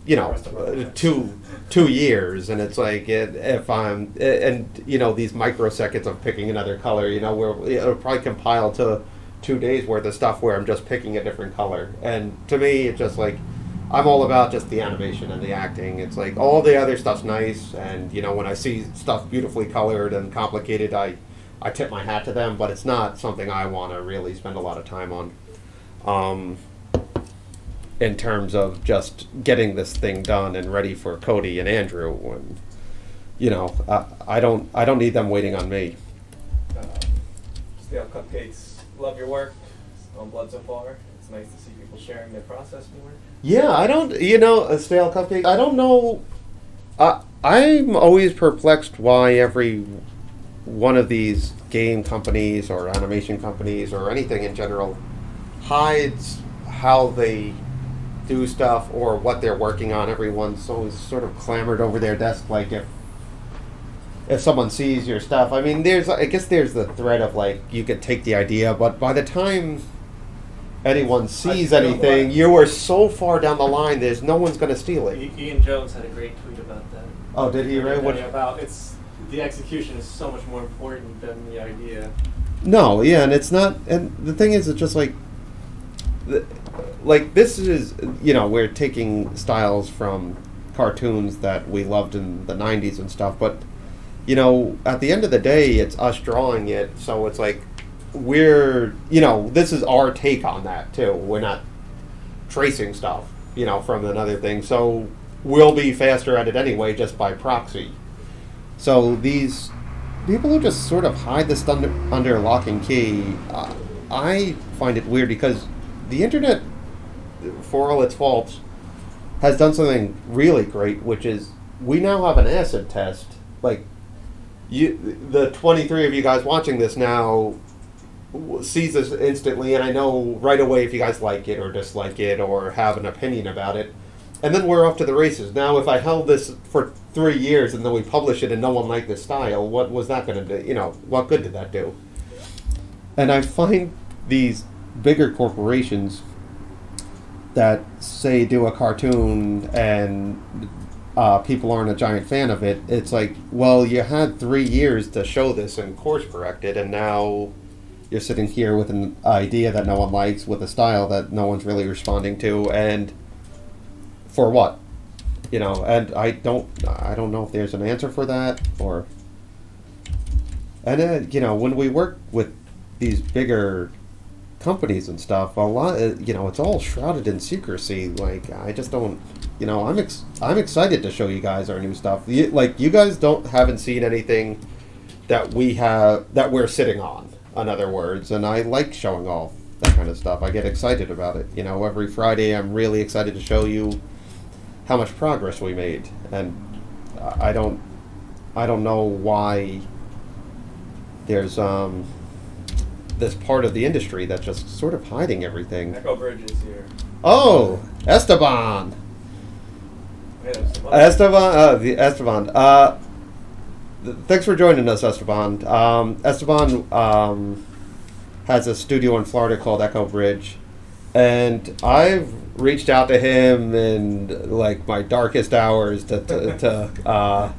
2 years. And it's like, if I'm, and, these microseconds of picking another color, it'll probably compile to 2 days worth of stuff where I'm just picking a different color. And to me, it's just like, I'm all about just the animation and the acting. It's like all the other stuff's nice, and when I see stuff beautifully colored and complicated, I tip my hat to them, but it's not something I want to really spend a lot of time on. In terms of just getting this thing done and ready for Cody and Andrew, when I don't need them waiting on me. Stale Cupcakes, love your work on Blood so far. It's nice to see people sharing their process more. Yeah, I don't, a Stale Cupcake, I don't know. I'm always perplexed why every one of these game companies or animation companies or anything in general hides how they do stuff or what they're working on. Everyone's always sort of clamored over their desk, like if someone sees your stuff. I mean, I guess there's the threat of like you could take the idea, but by the time anyone sees anything, you are so far down the line. There's no one's going to steal it. Ian Jones had a great tweet about that. Oh, did he really? What about the execution is so much more important than the idea. No, yeah, and it's not. And the thing is, it's just like this is we're taking styles from cartoons that we loved in the 90s and stuff, but at the end of the day, it's us drawing it, so it's like we're this is our take on that too. We're not tracing stuff from another thing, so we'll be faster at it anyway just by proxy. So these people who just sort of hide this under lock and key, I find it weird because the internet, for all its faults, has done something really great, which is we now have an acid test. Like, the 23 of you guys watching this now sees this instantly, and I know right away if you guys like it or dislike it or have an opinion about it. And then we're off to the races. Now, if I held this for 3 years and then we publish it and no one liked this style, what was that going to do? What good did that do? And I find these bigger corporations that say do a cartoon and people aren't a giant fan of it, it's like, well, you had 3 years to show this and course correct it, and now you're sitting here with an idea that no one likes, with a style that no one's really responding to, and for what? And I don't know if there's an answer for that, or, and then, when we work with these bigger companies and stuff, a lot, it's all shrouded in secrecy. Like, I just don't, I'm excited to show you guys our new stuff. You guys haven't seen anything that we're sitting on, in other words, and I like showing off that kind of stuff. I get excited about it. Every Friday I'm really excited to show you how much progress we made, and I don't know why there's this part of the industry that's just sort of hiding everything. Echo Bridge is here. Oh, Esteban! Esteban. Thanks for joining us, Esteban. Esteban has a studio in Florida called Echo Bridge, and I've reached out to him in like my darkest hours to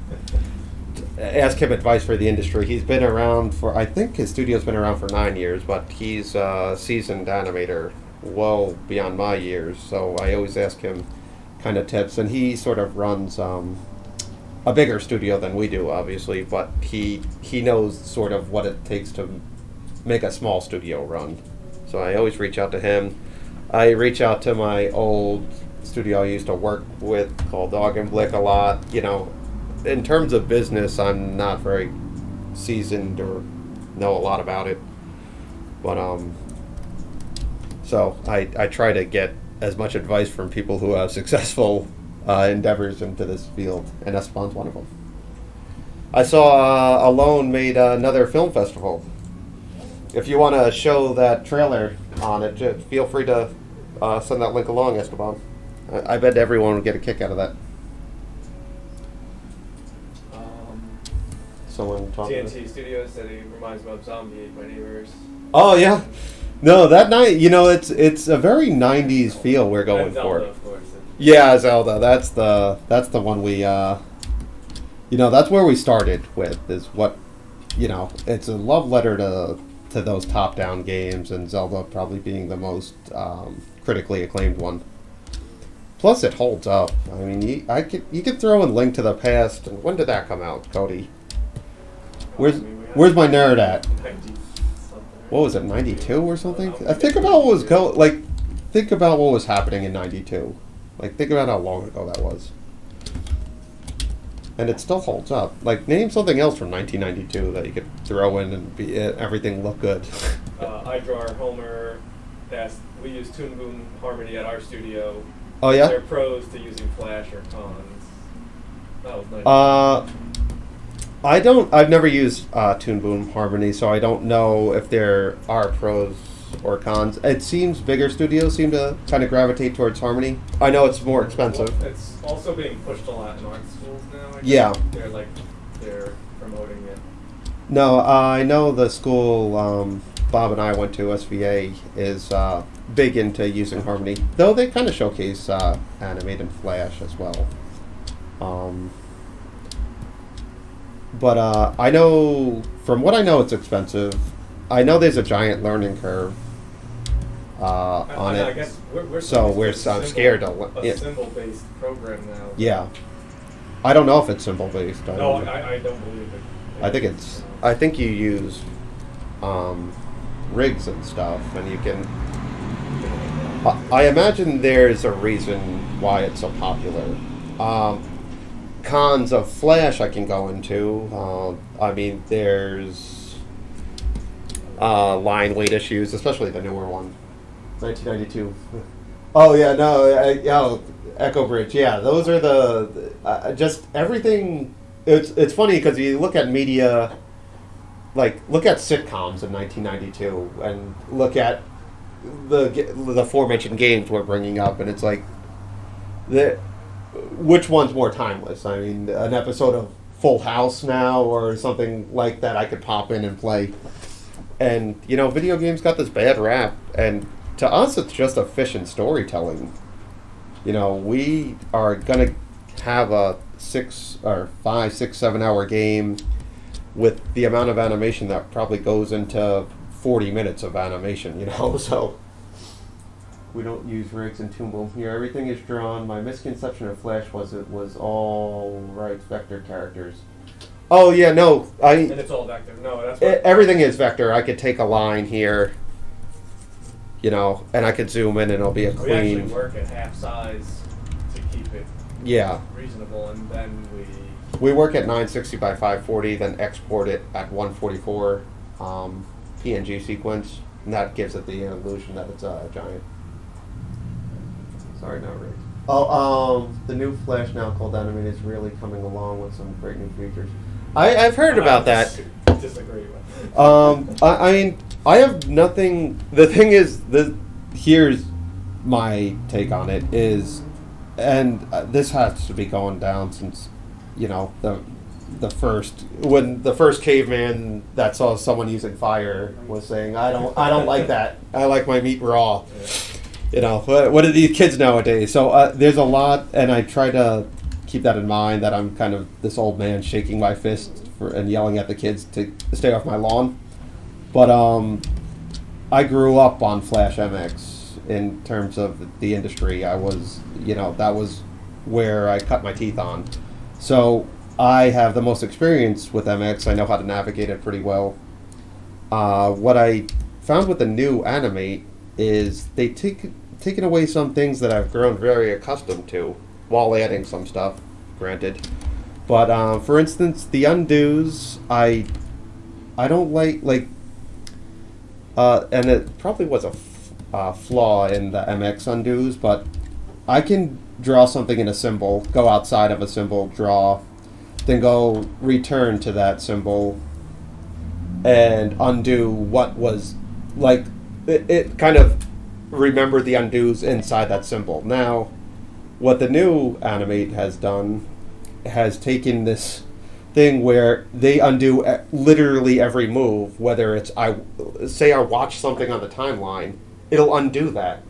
ask him advice for the industry. He's been around for, I think his studio's been around for 9 years, but he's a seasoned animator, well beyond my years. So I always ask him kind of tips, and he sort of runs a bigger studio than we do, obviously, but he knows sort of what it takes to make a small studio run. So I always reach out to him. I reach out to my old studio I used to work with called Dog and Blick a lot. You know, in terms of business, I'm not very seasoned or know a lot about it, but so I try to get as much advice from people who have successful endeavors into this field, and Esteban's one of them. I saw Alone made another film festival. If you want to show that trailer on it, feel free to send that link along, Esteban. I bet everyone would get a kick out of that. Someone talking. TNT Studios said he reminds me of Zombie Ate My Neighbors. Oh yeah, no, that night, you know, it's a very '90s feel we're going And Zelda, for. of course. Yeah, Zelda. That's the one we you know, that's where we started with, is what, you know, it's a love letter to those top-down games, and Zelda probably being the most critically acclaimed one. Plus, it holds up. I mean, you could throw in Link to the Past. And when did that come out, Cody? Where's my nerd at? 90 What was it, 92 or something? Think about what was think about what was happening in 92. Like, think about how long ago that was. And it still holds up. Like, name something else from 1992 that you could throw in and everything look good. iDrawer, Homer, we use Toon Boom Harmony at our studio. Oh, yeah? They're pros to using Flash or cons. That was nice. I've never used Toon Boom Harmony, so I don't know if there are pros or cons. It seems bigger studios seem to kind of gravitate towards Harmony. I know it's more expensive. Well, it's also being pushed a lot in art schools now. I guess. Yeah. They're promoting it. No, I know the school Bob and I went to, SVA, is big into using Harmony. Though they kind of showcase Animate and Flash as well. But I know, from what I know, it's expensive. I know there's a giant learning curve on it. I guess we're I'm scared to. A symbol-based program now. Yeah, I don't know if it's symbol-based. No, I don't believe it. I think you use rigs and stuff, and you can. I imagine there's a reason why it's so popular. Cons of Flash I can go into. I mean, there's line weight issues, especially the newer one, 1992. Oh yeah, no, Echo Bridge. Yeah, those are the just everything. It's funny because you look at media, like look at sitcoms in 1992, and look at the aforementioned games we're bringing up, and it's like which one's more timeless? I mean, an episode of Full House now or something like that I could pop in and play. And, you know, video games got this bad rap, and to us it's just efficient storytelling. You know, we are going to have a 5, 6, 7 hour game with the amount of animation that probably goes into 40 minutes of animation, you know, so... We don't use rigs in Toon Boom here. Everything is drawn. My misconception of Flash was it was all vector characters. Oh yeah, no. And it's all vector. No, that's what everything is vector. I could take a line here, you know, and I could zoom in, and it'll be a clean. We actually work at half size to keep it reasonable, and then we work at 960 by 540, then export it at 144 PNG sequence, and that gives it the illusion that it's a giant. Sorry, not rigged. Oh, the new Flash now called Animate is really coming along with some great new features. I've heard about that. Disagree with. I mean, I have nothing. The thing is, here's my take on it: is and this has to be going down since, you know, the first caveman that saw someone using fire was saying, I don't like that. I like my meat raw. Yeah. You know, what are these kids nowadays? So there's a lot, and I try to keep that in mind, that I'm kind of this old man shaking my fist and yelling at the kids to stay off my lawn. But I grew up on Flash MX in terms of the industry. I was, you know, that was where I cut my teeth on. So I have the most experience with MX. I know how to navigate it pretty well. What I found with the new Animate is they taken away some things that I've grown very accustomed to, while adding some stuff, granted. But for instance, the undos, I don't like, and it probably was a flaw in the MX undos, but I can draw something in a symbol, go outside of a symbol, draw, then go return to that symbol, and undo what was, like, it kind of remembered the undos inside that symbol. Now, what the new Animate has done has taken this thing where they undo literally every move, whether it's, I watch something on the timeline, it'll undo that,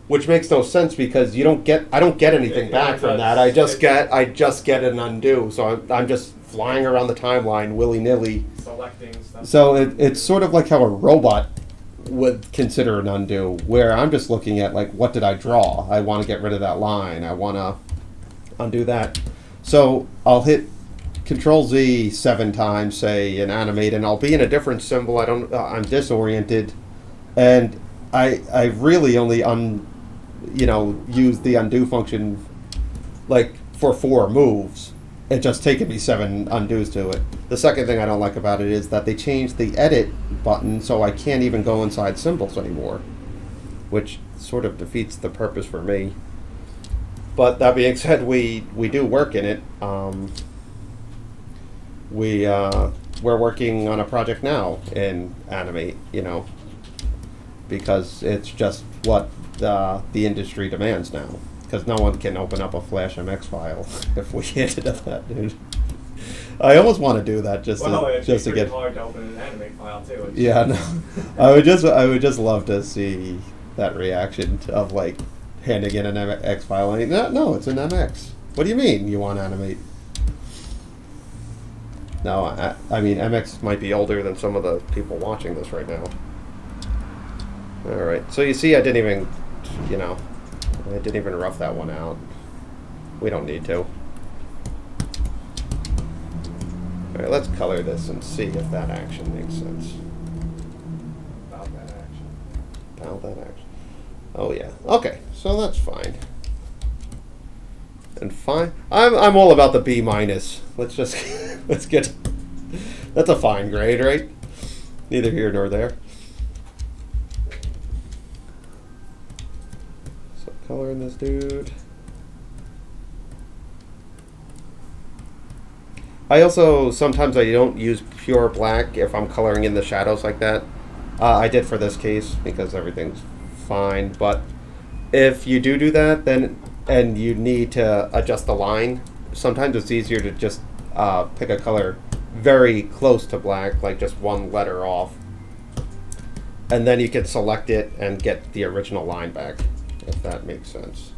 which makes no sense because I don't get anything back from that. I just get an undo. So I'm just flying around the timeline willy-nilly. Selecting stuff. So it's sort of like how a robot would consider an undo, where I'm just looking at, like, what did I draw? I want to get rid of that line. I want to undo that. So I'll hit Control Z 7 times, say, in Animate, and I'll be in a different symbol. I'm disoriented, and I really only use the undo function, like, for 4 moves. It just taken me 7 undos to it. The second thing I don't like about it is that they changed the edit button, so I can't even go inside symbols anymore, which sort of defeats the purpose for me. But that being said, we do work in it. We're working on a project now in Animate, because it's just what the industry demands now. Because no one can open up a Flash MX file if we hit it at that, dude. I almost want to do that just to get hard to open an Animate file too. Yeah, no. I would just love to see that reaction of, like, handing in an MX file and no, it's an MX. What do you mean you want Animate? No, I mean, MX might be older than some of the people watching this right now. All right, so you see, I didn't even rough that one out. We don't need to. All right, let's color this and see if that action makes sense. About that action. Oh yeah. Okay, so that's fine. And fine. I'm all about the B minus. Let's just let's get. That's a fine grade, right? Neither here nor there. So coloring this dude. I also sometimes I don't use pure black if I'm coloring in the shadows like that. I did for this case because everything's fine. But if you do that, then and you need to adjust the line, sometimes it's easier to just pick a color very close to black, like just one letter off, and then you can select it and get the original line back, if that makes sense.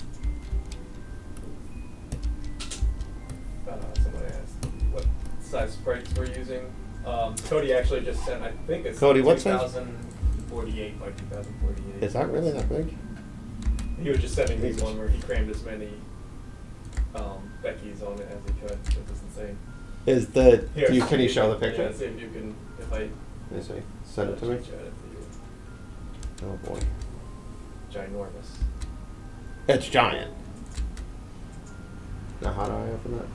Somebody asked what size sprites we're using. Cody actually just sent, I think it's Cody, what size? 2048 by 2048. Is that really that big? He was just sending me one where he crammed as many Becky's on it as he could. It was insane. Is the can you show the picture? Yeah, see if you can, if I... Let me see. Send it to me. Oh boy. Ginormous. It's giant. Now how do I open that?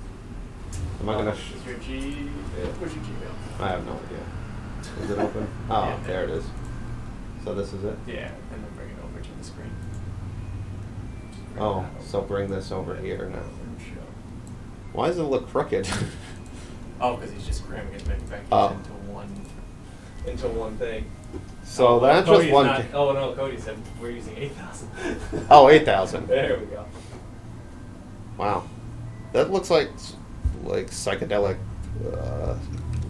Am I gonna... Is your G... where's your Gmail? I have no idea. Is it open? Oh, yeah, there it is. So this is it? Yeah, and then bring it over to the screen. Oh, so bring this over here now. Why does it look crooked? Oh, because he's just cramming his manufacturers into one thing. So that's just one. Oh no, Cody said we're using 8,000. Oh, 8,000. There we go. Wow. That looks like psychedelic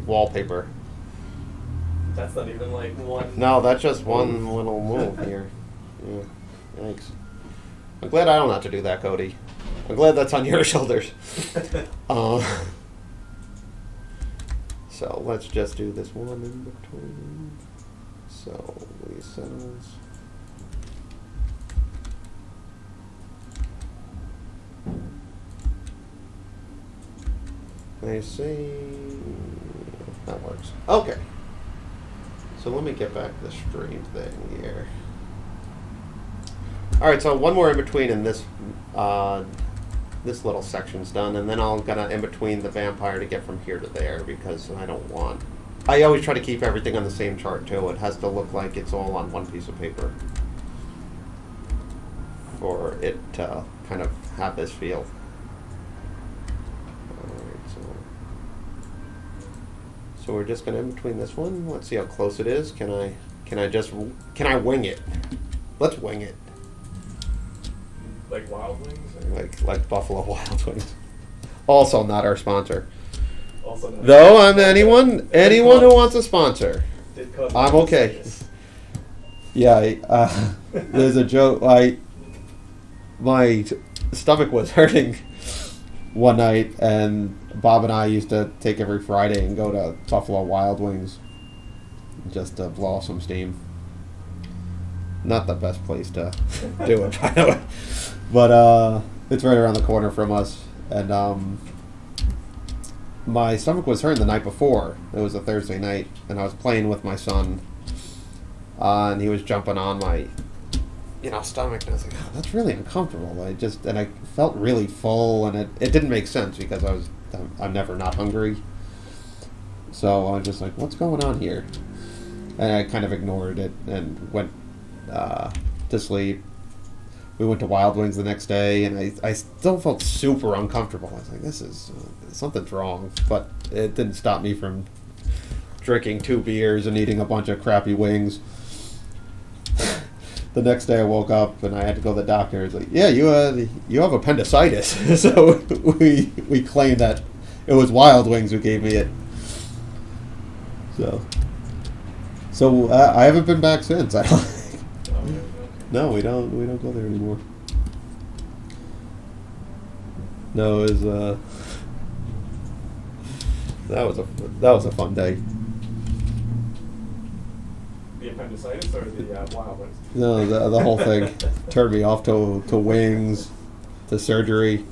wallpaper. That's not even like one. No, that's just one little move here. Yeah. Thanks. I'm glad I don't have to do that, Cody. I'm glad that's on your shoulders. So let's just do this one in between. So these cells. I see. That works. Okay. So let me get back to the stream thing here. Alright, so one more in between and this little section's done, and then I'm gonna in between the vampire to get from here to there because I don't want. I always try to keep everything on the same chart too. It has to look like it's all on one piece of paper for it to kind of have this feel. So we're just gonna in between this one. Let's see how close it is. Can I wing it? Let's wing it. Like Wild Wings? Like Buffalo Wild Wings. Also not our sponsor. Also not. Though I'm anyone who wants a sponsor. I'm okay. Yeah, there's a joke. My stomach was hurting one night, and Bob and I used to take every Friday and go to Buffalo Wild Wings just to blow off some steam. Not the best place to do it, by the way. But it's right around the corner from us. And my stomach was hurting the night before. It was a Thursday night, and I was playing with my son. And he was jumping on my stomach, and I was like, oh, that's really uncomfortable. And I felt really full, and it didn't make sense because I'm never not hungry. So I was just like, what's going on here? And I kind of ignored it and went to sleep. We went to Wild Wings the next day, and I still felt super uncomfortable. I was like, this is something's wrong. But it didn't stop me from drinking 2 beers and eating a bunch of crappy wings. The next day I woke up and I had to go to the doctor. It's like, yeah, you have appendicitis. So we claimed that it was Wild Wings who gave me it. So I haven't been back since. I don't. No, we don't go there anymore. No, it was that was a fun day. The appendicitis or the Wild Wings? No, the whole thing turned me off to wings, to surgery.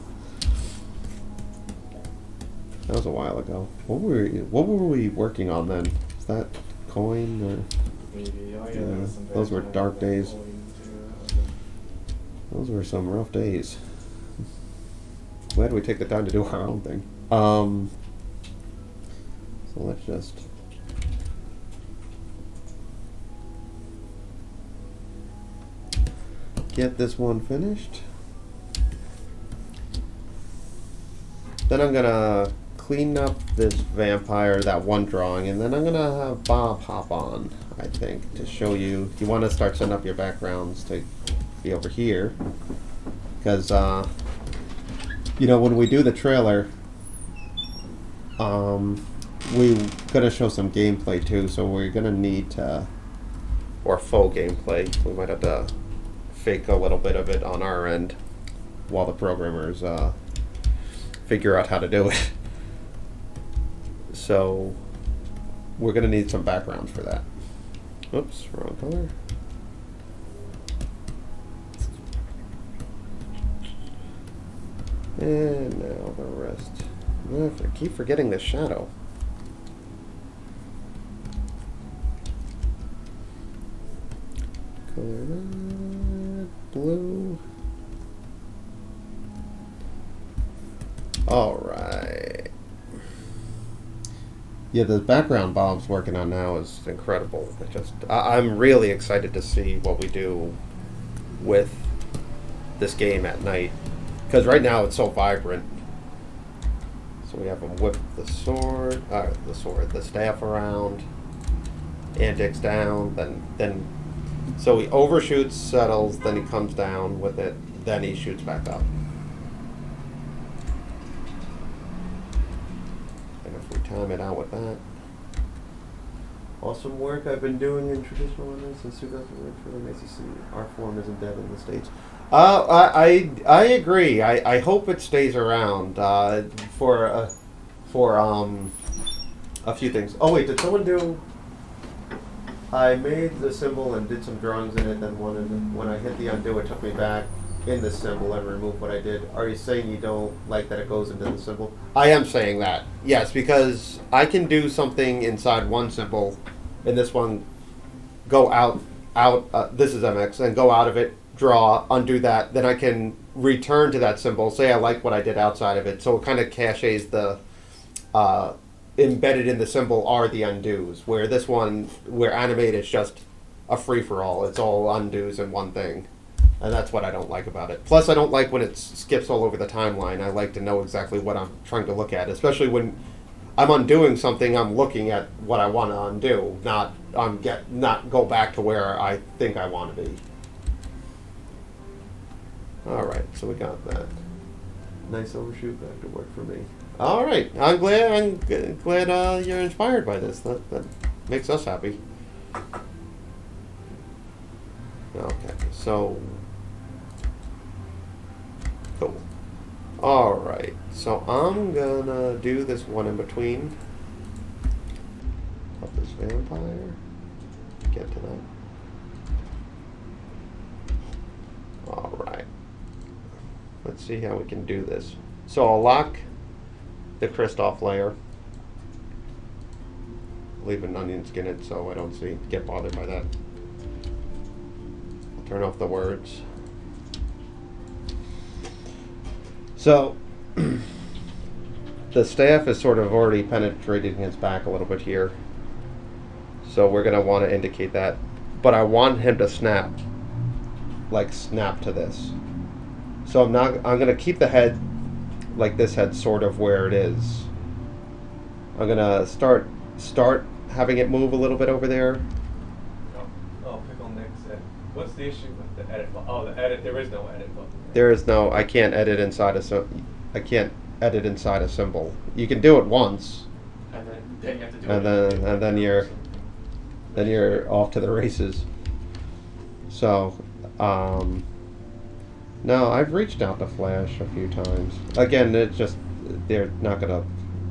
That was a while ago. What were we working on then? Is that coin or? Maybe. Oh, Yeah, those were dark days. Those were some rough days. Glad we take the time to do our own thing. So let's just. Get this one finished. Then I'm gonna clean up this vampire, that one drawing, and then I'm gonna have Bob hop on, I think, to show you. You want to start setting up your backgrounds to be over here, because when we do the trailer, we're gonna show some gameplay too. So we're gonna need to, or faux gameplay. We might have to fake a little bit of it on our end while the programmers figure out how to do it. So we're going to need some backgrounds for that. Oops, wrong color. And now the rest. I keep forgetting the shadow. Color red, blue. All right. Yeah, the background Bob's working on now is incredible. I'm really excited to see what we do with this game at night, because right now it's so vibrant. So we have him whip the staff around, antics down, then so he overshoots, settles, then he comes down with it, then he shoots back up. time it out with that. Awesome work I've been doing in traditional animation since 2001 for the Macy's City. Art form isn't dead in the States. I agree. I hope it stays around for a few things. Oh wait, did someone do? I made the symbol and did some drawings in it. Then when I hit the undo, it took me back in the symbol and removed what I did. Are you saying you don't like that it goes into the symbol? I am saying that, yes, because I can do something inside one symbol, and this one go out. This is MX, and go out of it, draw, undo that. Then I can return to that symbol. Say I like what I did outside of it, so it kind of caches the. Embedded in the symbol are the undos, where this one, where animate is just a free-for-all. It's all undos in one thing. And that's what I don't like about it. Plus, I don't like when it skips all over the timeline. I like to know exactly what I'm trying to look at, especially when I'm undoing something, I'm looking at what I want to undo, not go back to where I think I want to be. Alright, so we got that. Nice overshoot, back to work for me. All right, I'm glad you're inspired by this. That makes us happy. Okay, so cool. All right, so I'm gonna do this one in between. Of this vampire. Get to that. All right. Let's see how we can do this. So I'll lock the Christoph layer, leave an onion skin it so I don't get bothered by that. Turn off the words. So the staff is sort of already penetrating his back a little bit here, so we're going to want to indicate that, but I want him to snap to this. So I'm going to keep the head like this head sort of where it is. I'm gonna start having it move a little bit over there. Oh, Pickle Nick said, what's the issue with the edit button? Oh, the edit, there is no edit button. There is no, I can't edit inside a symbol. You can do it once. And then you have to do and then you're off to the races. So, no, I've reached out to Flash a few times. Again, it's just they're not gonna.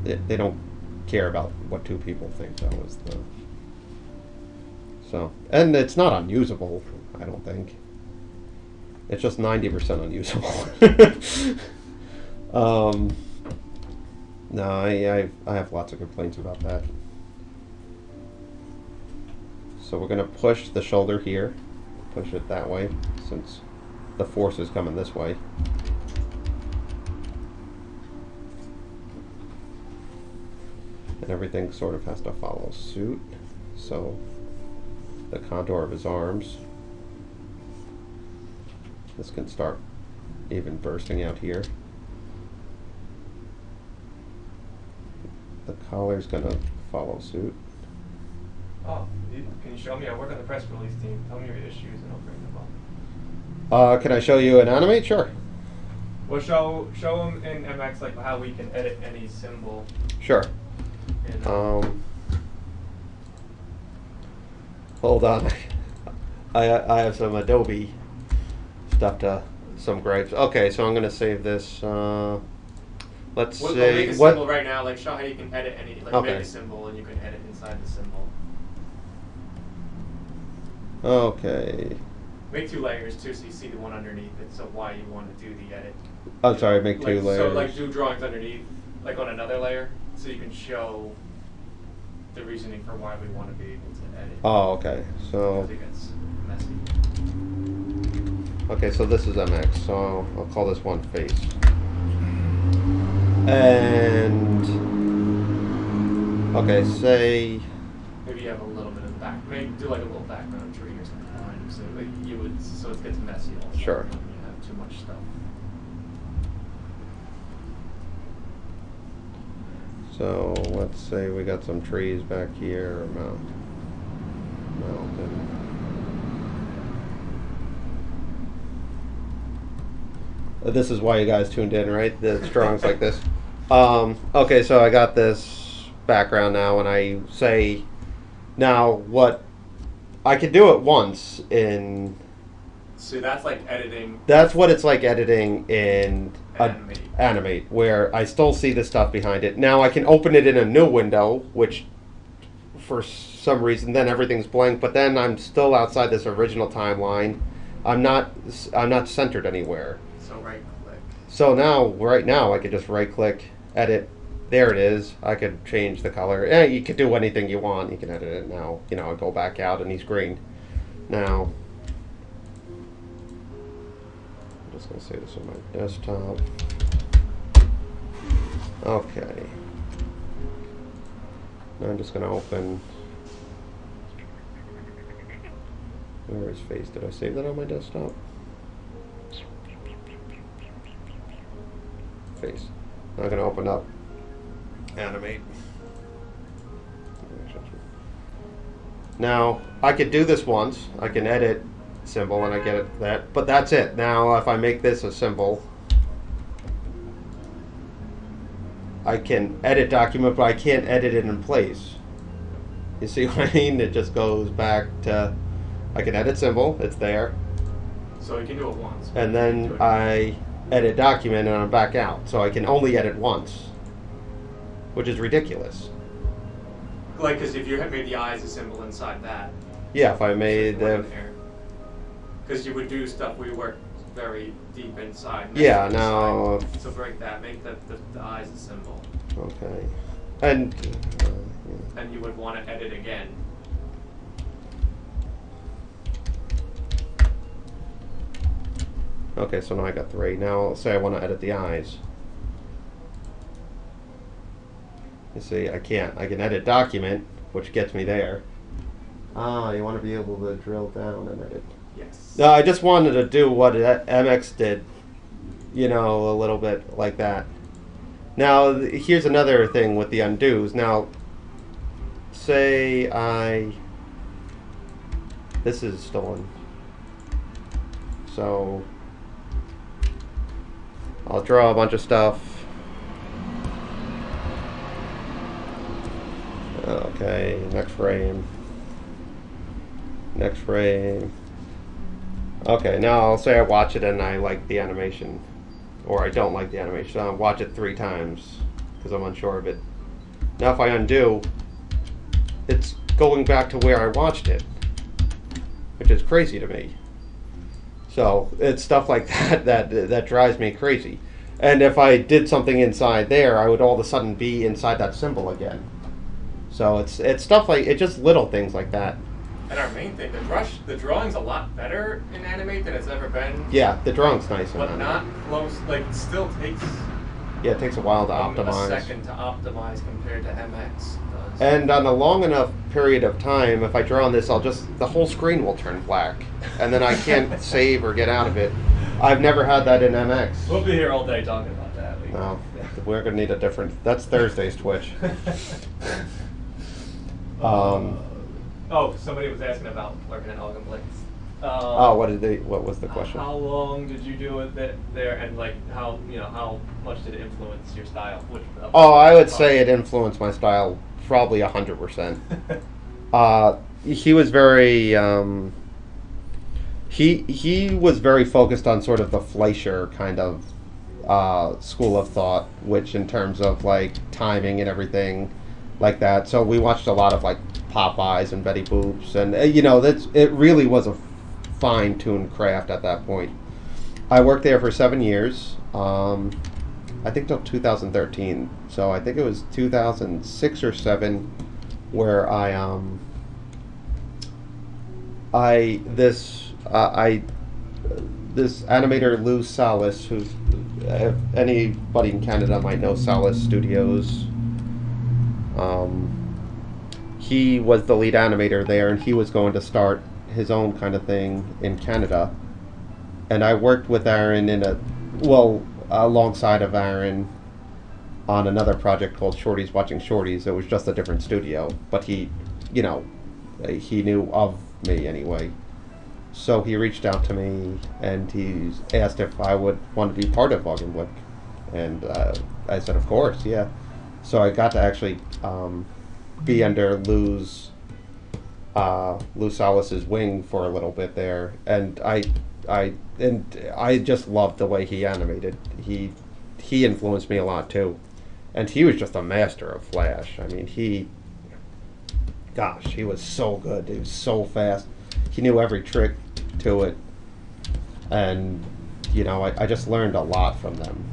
They don't care about what two people think. That was the. So, and it's not unusable. I don't think. It's just 90% unusable. No, I have lots of complaints about that. So we're gonna push the shoulder here. Push it that way since the force is coming this way. And everything sort of has to follow suit. So the contour of his arms. This can start even bursting out here. The collar's gonna follow suit. Oh, can you show me? I work on the press release team. Tell me your issues and I'll bring them up. Can I show you an animate? Sure. Well, show them in MX like how we can edit any symbol. Sure. Hold on. I have some Adobe stuff to some gripes. Okay, so I'm gonna save this. Let's We'll say make a symbol right now. Like show how you can edit any. Like Okay. make a symbol and you can edit inside the symbol. Okay. Make 2 layers too, so you see the one underneath it. So why you want to do the edit? I'm sorry. Make 2 layers. So like do drawings underneath, like on another layer, so you can show the reasoning for why we want to be able to edit. Oh, okay. So. I think it's messy. Okay, so this is MX. So I'll call this one face. And okay, say maybe you have a little bit of the back. Maybe do like a little background tree or something behind him, so like you would, so it gets messy. Also Sure. when you have too much stuff. So let's say we got some trees back here, or mountain. This is why you guys tuned in, right? The drawings like this. Okay, so I got this background now, and I say, now what, I can do it once in... So that's like editing. That's what it's like editing in Animate, where I still see the stuff behind it. Now I can open it in a new window, which for some reason then everything's blank, but then I'm still outside this original timeline. I'm not centered anywhere. So right click. So now, right now, I could just right click, edit. There it is. I could change the color. You could do anything you want. You can edit it now. I go back out and he's green. Now, I'm just going to say this on my desktop. Okay. Now I'm just going to open. Where is face? Did I save that on my desktop? Face. Now I'm going to open up Animate. Now I could do this once. I can edit symbol and I get it that, but that's it. Now if I make this a symbol, I can edit document, but I can't edit it in place. You see what I mean? It just goes back to, I can edit symbol, it's there. So you can do it once. And then I edit document and I'm back out. So I can only edit once, which is ridiculous. Like, because if you had made the eyes a symbol inside that. Yeah, if I made the... Because you would do stuff we work very deep inside. Yeah, now... So break that, make the eyes a symbol. Okay. And... And you would want to edit again. Okay, so now I got 3. Now, say I want to edit the eyes. You see, I can't. I can edit document, which gets me there. Ah, you want to be able to drill down and edit. Yes. No, I just wanted to do what MX did. A little bit like that. Now, here's another thing with the undos. Now, say this is stolen. So, I'll draw a bunch of stuff. Okay, next frame. Next frame. Okay, now I'll say I watch it and I like the animation. Or I don't like the animation. I'll watch it 3 times because I'm unsure of it. Now if I undo, it's going back to where I watched it, which is crazy to me. So it's stuff like that drives me crazy. And if I did something inside there, I would all of a sudden be inside that symbol again. So it's stuff like, it's just little things like that. And our main thing, the drawing's a lot better in Animate than it's ever been. Yeah, the drawing's nice. But not close, like it still takes... Yeah, it takes a while to optimize. A second to optimize compared to MX does. And on a long enough period of time, if I draw on this, the whole screen will turn black. And then I can't save or get out of it. I've never had that in MX. We'll be here all day talking about that. No, we're going to need a different... That's Thursday's Twitch. Somebody was asking about working at Ogden Blitz. What was the question? How long did you do it there, and like how much did it influence your style? I would say it influenced my style probably 100%. He was very he was very focused on sort of the Fleischer kind of school of thought, which in terms of like timing and everything like that. So we watched a lot of like Popeyes and Betty Boops, and it really was a fine-tuned craft at that point. I worked there for 7 years, I think till 2013. So I think it was 2006 or 7 where this animator Lou Salas, who if anybody in Canada might know Salas Studios. He was the lead animator there, and he was going to start his own kind of thing in Canada. And I worked with Aaron alongside of Aaron on another project called Shorties Watching Shorties. It was just a different studio, but he knew of me anyway. So he reached out to me and he asked if I would want to be part of Augenblick. And I said, of course, yeah. So I got to actually be under Lou Salas's wing for a little bit there, and I just loved the way he animated. He influenced me a lot too, and he was just a master of Flash. I mean, he was so good. He was so fast. He knew every trick to it, and you know, I just learned a lot from them.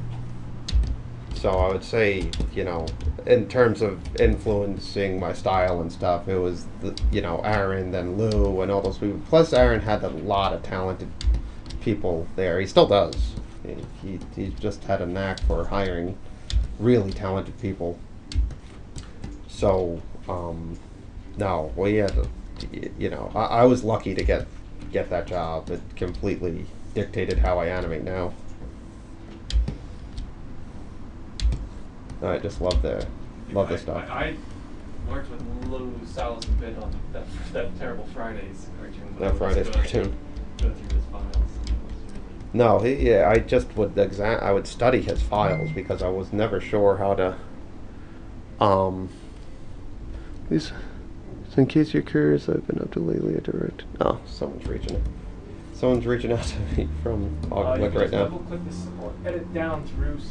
So I would say, you know, in terms of influencing my style and stuff, it was, Aaron, then Lou, and all those people. Plus, Aaron had a lot of talented people there. He still does. He just had a knack for hiring really talented people. So, no, we had, I was lucky to get that job. It completely dictated how I animate now. I just love the stuff. I worked with Lou Salas a bit on that terrible Fridays cartoon. That Fridays cartoon. Go through his files. No, I just would I would study his files because I was never sure how to. These, in case you're curious, I've been up to lately. Oh, someone's reaching out to me from Click right now. Double click this or edit down through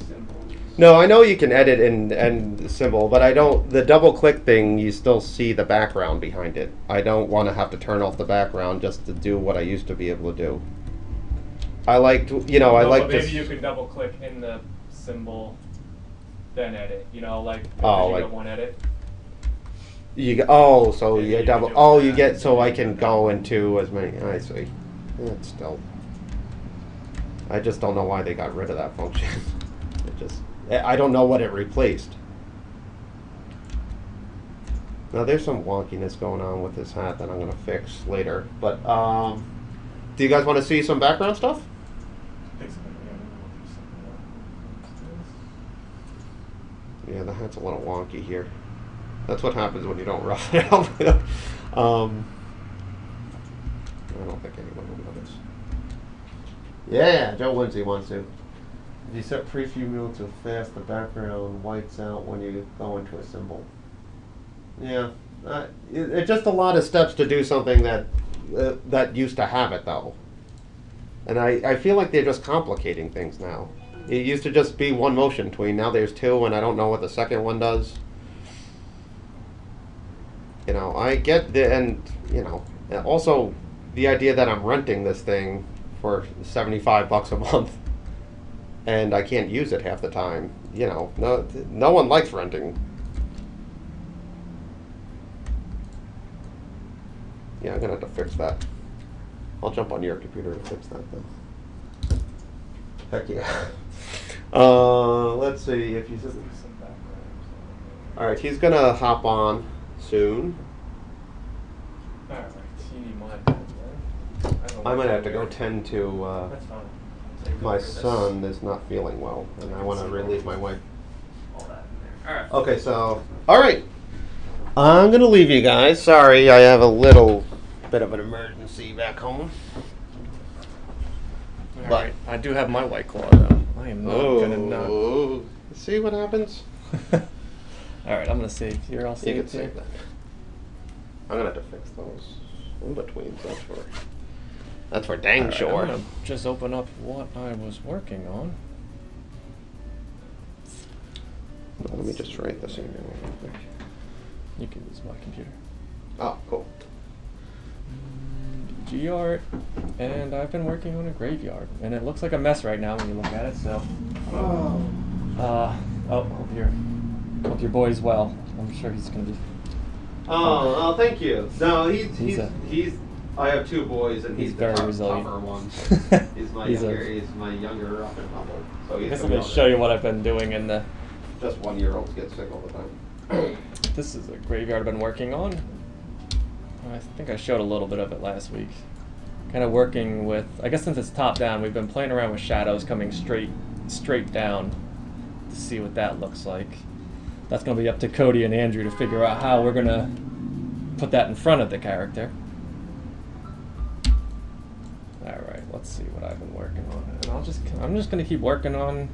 symbols. No, I know you can edit and symbol, but I don't. The double click thing, you still see the background behind it. I don't want to have to turn off the background just to do what I used to be able to do. I liked, maybe you could double click in the symbol, then edit. You don't want edit. You get so I can go into as many. I see. It's still. I just don't know why they got rid of that function. I don't know what it replaced. Now there's some wonkiness going on with this hat that I'm gonna fix later. But do you guys want to see some background stuff? Yeah, the hat's a little wonky here. That's what happens when you don't rough it out. I don't think anyone will notice. Yeah, Joe Lindsay wants to. If you set preview mode to fast, the background whites out when you go into a symbol. Yeah, it's just a lot of steps to do something that used to have it though. And I feel like they're just complicating things now. It used to just be one motion tween. Now there's two, and I don't know what the second one does. I get also the idea that I'm renting this thing for $75 a month, and I can't use it half the time. No one likes renting. Yeah, I'm gonna have to fix that. I'll jump on your computer to fix that then. Heck yeah. Let's see if he's. All right, he's gonna hop on soon. All right, you need my pen then. I might have to go tend to. That's fine. My son is not feeling well, and I want to relieve my wife. All that in there. All right. Okay, so all right, I'm gonna leave you guys. Sorry, I have a little bit of an emergency back home. All right. I do have my White Claw though. I am not gonna not. See what happens? All right, I'm gonna save. You're all You saved. can save that. I'm gonna have to fix those in betweens. That's for dang All right, sure. I'm gonna just open up what I was working on. Let me just write this email real quick. You can use my computer. Oh, cool. G art, and I've been working on a graveyard, and it looks like a mess right now when you look at it. So, hope your boy's well. I'm sure he's gonna be. Oh, thank you. No, he's. I have two boys, and he's the very resilient. tougher one. He's my younger up and humble. So I guess I'm gonna show you what I've been doing in the. Just 1-year-olds get sick all the time. This is a graveyard I've been working on. I think I showed a little bit of it last week. Kind of working with, I guess since it's top down, we've been playing around with shadows coming straight down to see what that looks like. That's going to be up to Cody and Andrew to figure out how we're going to put that in front of the character. Alright, let's see what I've been working on. And I'm just going to keep working on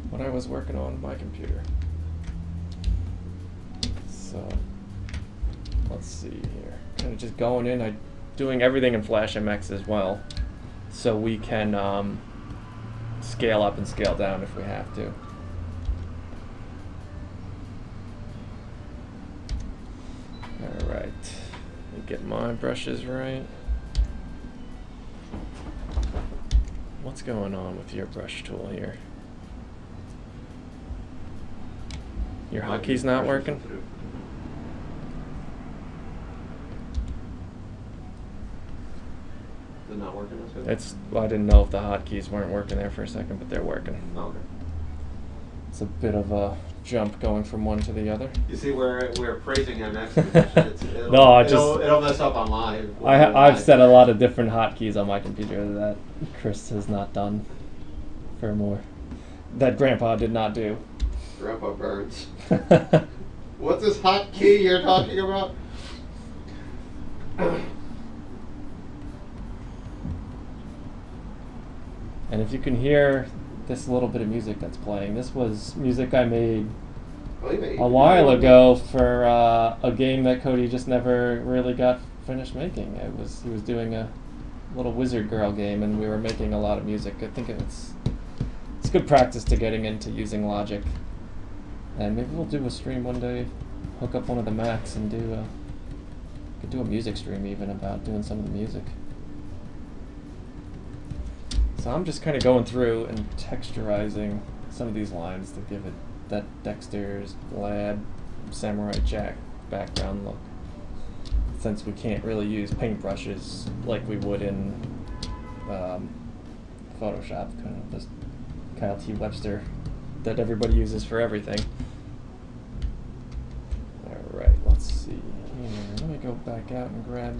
what I was working on my computer. So let's see here. Kind of just going in, I'm doing everything in Flash MX as well, so we can scale up and scale down if we have to. All right, let me get my brushes right. What's going on with your brush tool here? Your hotkeys not working? Is it not working? Well, I didn't know if the hotkeys weren't working there for a second, but they're working. Oh, okay. It's a bit of a jump going from one to the other. You see, we're praising MX. It'll mess up on live. I've set a lot of different hotkeys on my computer that Chris has not done for more. That Grandpa did not do. Grandpa Burns. What's this hotkey you're talking about? And if you can hear this little bit of music that's playing, this was music I made a while ago for a game that Cody just never really got finished making. He was doing a little Wizard Girl game, and we were making a lot of music. I think it's good practice to getting into using Logic. And maybe we'll do a stream one day, hook up one of the Macs and could do a music stream even about doing some of the music. So I'm just kind of going through and texturizing some of these lines to give it that Dexter's Lad Samurai Jack background look, since we can't really use paintbrushes like we would in Photoshop, kind of this Kyle T. Webster that everybody uses for everything. Alright, let's see here. Let me go back out and grab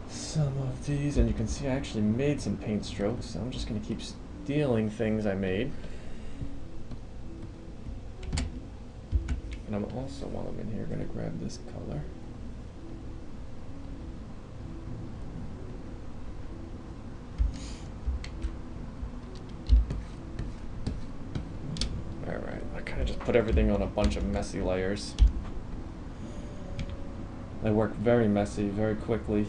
some of these, and you can see I actually made some paint strokes, so I'm just going to keep stealing things I made. And I'm also, while I'm in here, going to grab this color. Alright, I kind of just put everything on a bunch of messy layers. They work very messy, very quickly,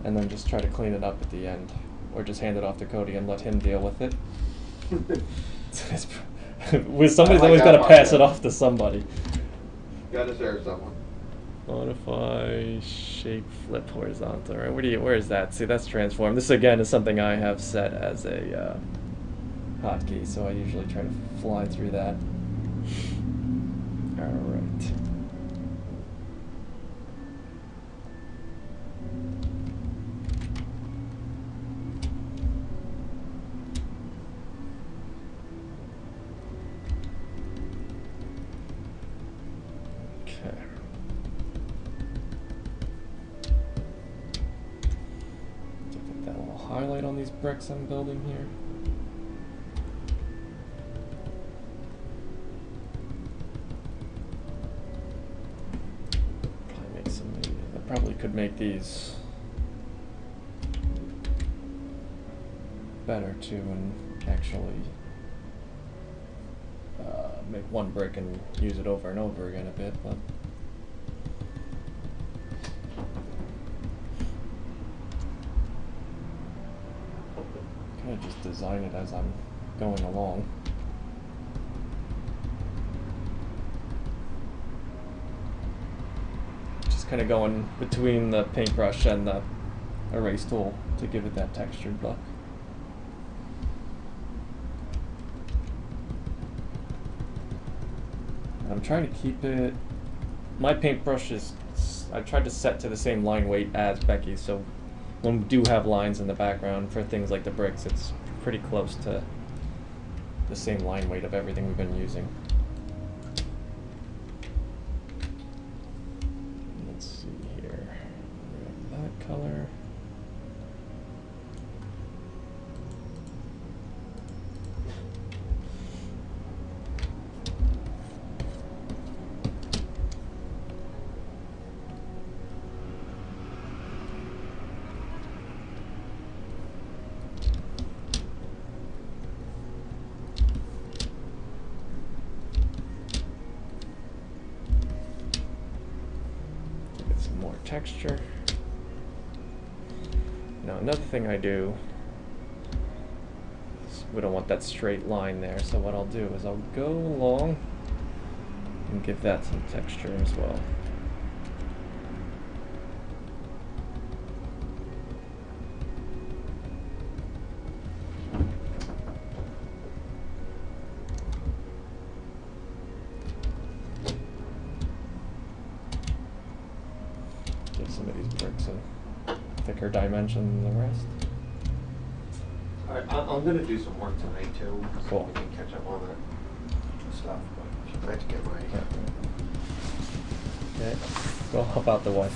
and then just try to clean it up at the end, or just hand it off to Cody and let him deal with it. Somebody's always got to pass it off to somebody. Got to serve someone. Modify shape flip horizontal. Right, where is that? See, that's transform. This again is something I have set as a hotkey, so I usually try to fly through that. All right. Highlight on these bricks I'm building here. Probably make some. I probably could make these better too, and actually make one brick and use it over and over again a bit, but. Just design it as I'm going along. Just kind of going between the paintbrush and the erase tool to give it that textured look. And I'm trying to keep it. My paintbrush is. I tried to set to the same line weight as Becky's, so when we do have lines in the background for things like the bricks, it's pretty close to the same line weight of everything we've been using. Let's see here. We have that color. some more texture. Now another thing I do is we don't want that straight line there, so what I'll do is I'll go along and give that some texture as well. Give some of these bricks a thicker dimension than the rest. Alright, I'm gonna do some work tonight too. Cool. So we can catch up on that stuff. But I have to get my. Okay. Go help out the wife.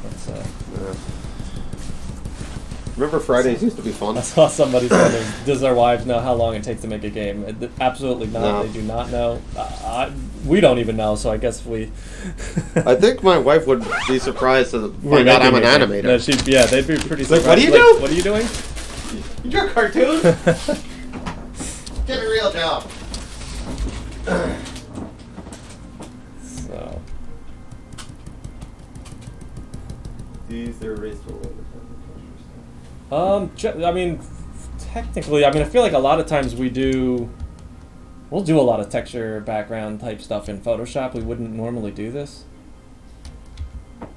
Let's Remember Fridays used to be fun. I saw somebody say, does their wives know how long it takes to make a game? Absolutely not. No. They do not know. We don't even know, so I guess we... I think my wife would be surprised to We're find out I'm an making a animator. game. No, they'd be pretty Like, surprised. what do you do? What are you doing? You draw a cartoon? Get a real job. So... These are erased all over. I mean, technically, I feel like a lot of times we'll do a lot of texture background type stuff in Photoshop. We wouldn't normally do this.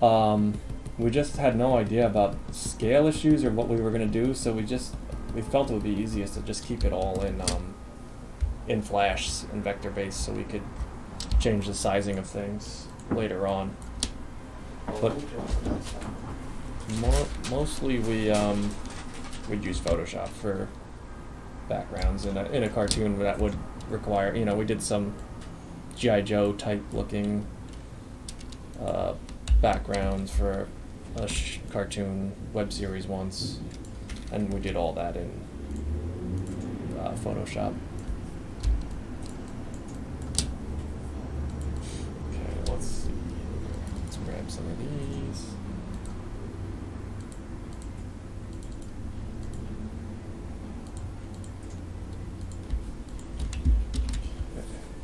We just had no idea about scale issues or what we were going to do, so we felt it would be easiest to just keep it all in Flash and vector based, so we could change the sizing of things later on. But mostly we'd use Photoshop for backgrounds in a cartoon that would require, we did some G.I. Joe type looking backgrounds for a cartoon web series once, and we did all that in Photoshop. Okay, let's see. Let's grab some of these.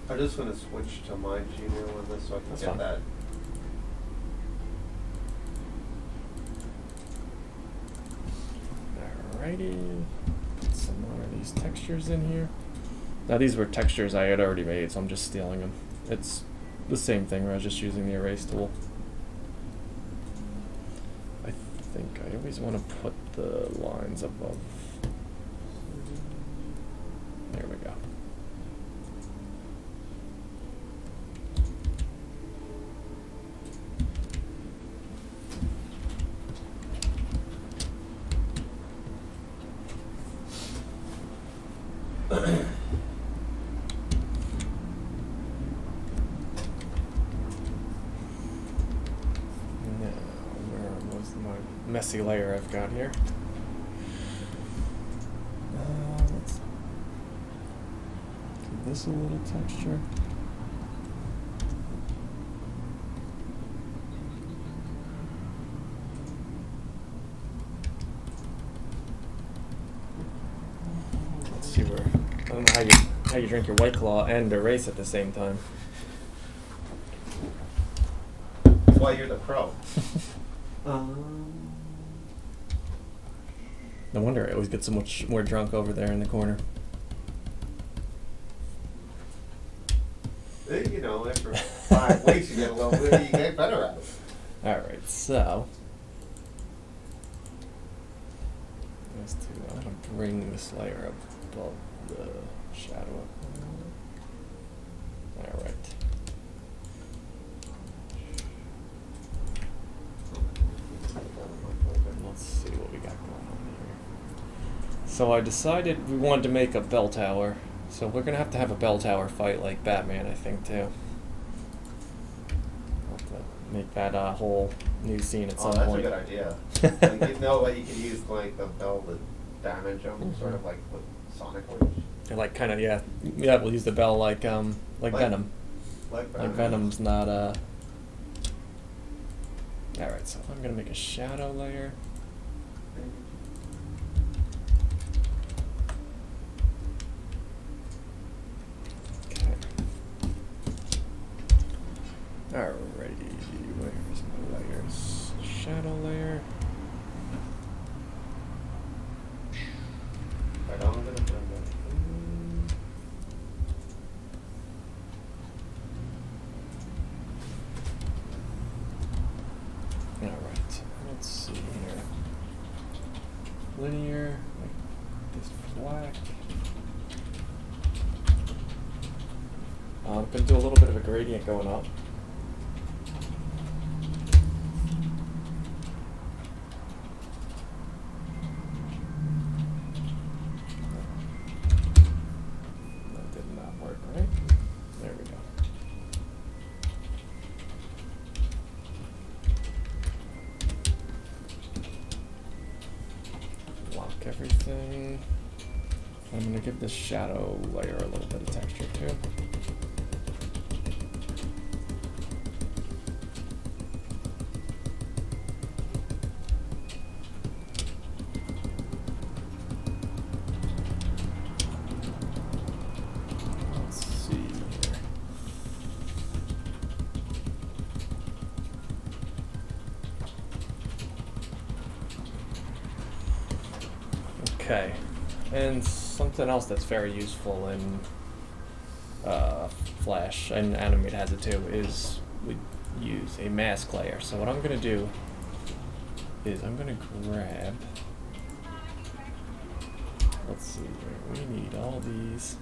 I'm just going to switch to my Gmail on this so I can get that. Alrighty. Put some more of these textures in here. Now these were textures I had already made, so I'm just stealing them. It's the same thing where I was just using the erase tool. I think I always want to put the lines above. There we go. Messy layer I've got here. Let's give this a little texture. Let's see where. I don't know how you drink your White Claw and erase at the same time. That's why you're the pro. No wonder I always get so much more drunk over there in the corner. After 5 weeks you get a little bit, you get better at it. Alright, so I'm going to bring this layer up above the shadow. Alright. Let's see what we got going on here. So I decided we wanted to make a bell tower. So we're going to have a bell tower fight like Batman, I think, too. I'll have to make that a whole new scene at some point. Oh, that's a good idea. Like, you could use like the bell to damage them, sort of like with Sonic Wave. They're like kind of, yeah, we'll use the bell like Venom. Like Venom's not Alright, so I'm going to make a shadow layer. Okay. Alrighty, where's my layer? There's shadow layer. Right on. Alright, let's see here. Linear, like this black. I'm going to do a little bit of a gradient going up. That did not work, right? There we go. Lock everything. I'm going to give this shadow layer a little bit of texture too. Let's see here. Okay, and something else that's very useful in Flash, and Animate has it too, is we use a mask layer. So what I'm going to do is I'm going to grab, let's see here, we need all these.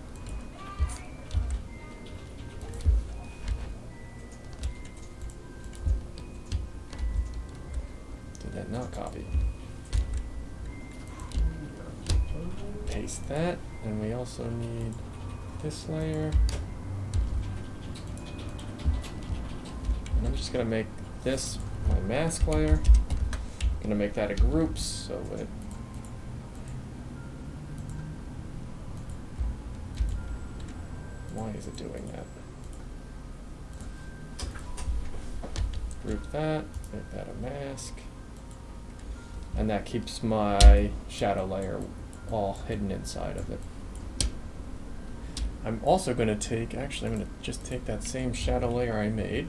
Did that not copy? Paste that, and we also need this layer. And I'm just going to make this my mask layer. I'm going to make that a group so it why is it doing that? Group that, make that a mask. And that keeps my shadow layer all hidden inside of it. I'm also going to take, actually I'm going to just take that same shadow layer I made,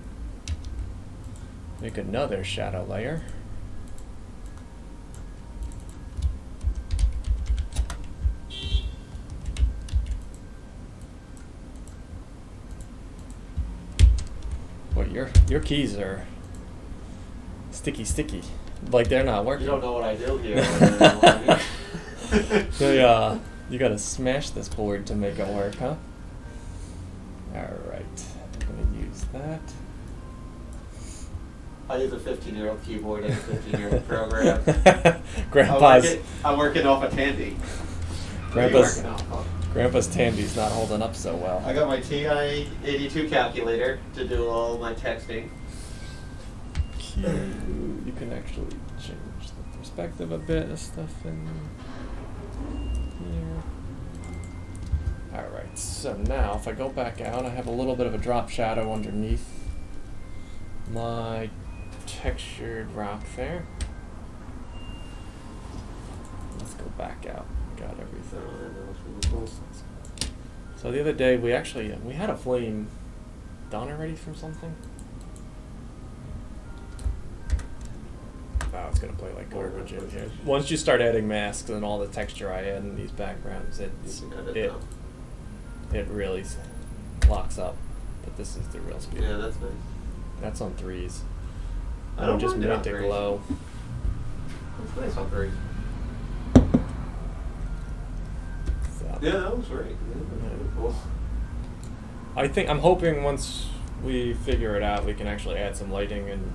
make another shadow layer, boy, your keys are sticky, like they're not working. You don't know what I do here. You gotta smash this board to make it work, huh? Alright, I'm gonna use that. I use a 15-year-old keyboard and a 15-year-old program. Grandpa's I'm working off a Tandy. Grandpa's Tandy's not holding up so well. I got my TI-82 calculator to do all my texting. You can actually change the perspective a bit of stuff in here. Alright, so now if I go back out, I have a little bit of a drop shadow underneath my textured rock there. Let's go back out. Got everything. So the other day we had a flame done already from something. Oh, it's gonna play like garbage in here. Once you start adding masks and all the texture I add in these backgrounds, it really locks up. But this is the real speed. Yeah, that's nice. That's on 3s. I don't just mind made it it on 3s. glow. It's nice on 3s. So, Yeah, that was great. Yeah, cool. I'm hoping once we figure it out, we can actually add some lighting and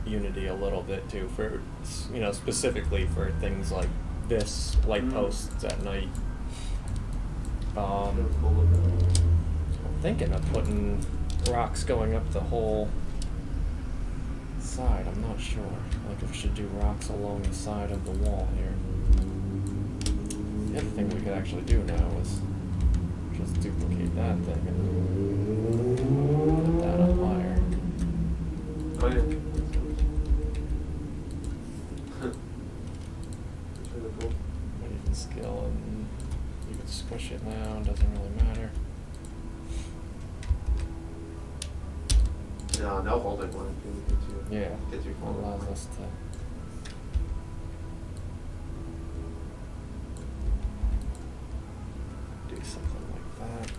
Unity a little bit too, for specifically for things like this, light posts at night. I'm thinking of putting rocks going up the whole side. I'm not sure. Like if we should do rocks along the side of the wall here. The other thing we could actually do now is just duplicate that thing and put that up higher. Oh, yeah. That's really cool. But you can scale and you can squish it now, doesn't really matter. No holding one. Too. Yeah, Gets you forward. allows us to. Do something like that.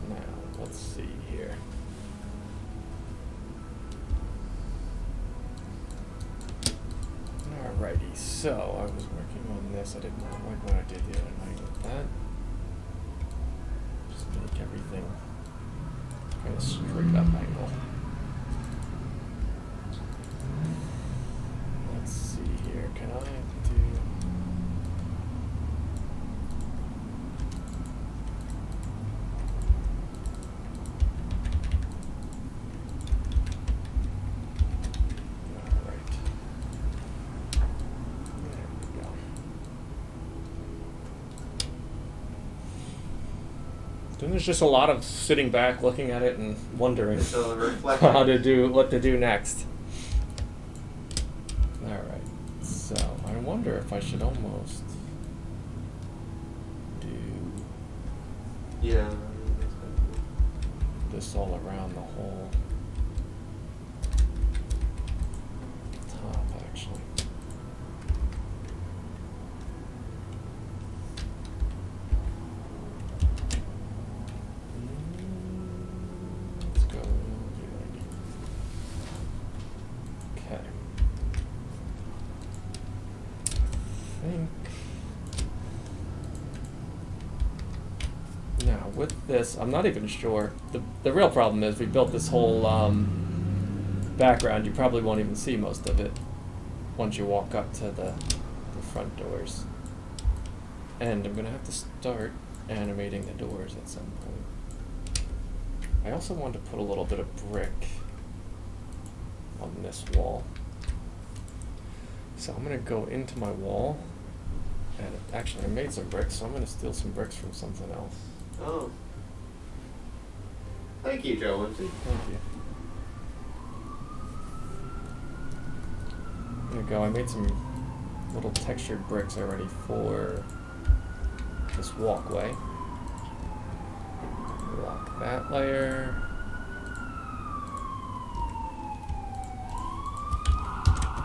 Now, let's see here. Alrighty, so I was working on this. I did not like what I did the other night with that. Just make everything kind of straight up angle. Let's see here. Can I do? Then there's just a lot of sitting back, looking at it, and wondering how to do what to do next. All right, so I wonder if I should almost do this all around the whole top, actually. Now with this, I'm not even sure. The real problem is we built this whole background. You probably won't even see most of it once you walk up to the front doors. And I'm gonna have to start animating the doors at some point. I also want to put a little bit of brick on this wall. So I'm gonna go into my wall. And actually, I made some bricks, so I'm going to steal some bricks from something else. Oh. Thank you, Joe Lindsay. Thank you. There you go. I made some little textured bricks already for this walkway. Lock that layer.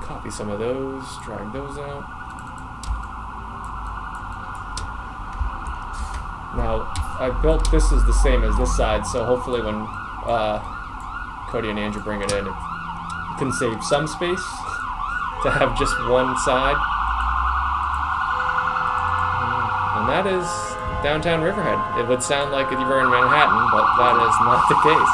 Copy some of those, drag those out. Now, I built this is the same as this side, so hopefully when Cody and Andrew bring it in, it can save some space to have just one side. And that is downtown Riverhead. It would sound like if you were in Manhattan, but that is not the case.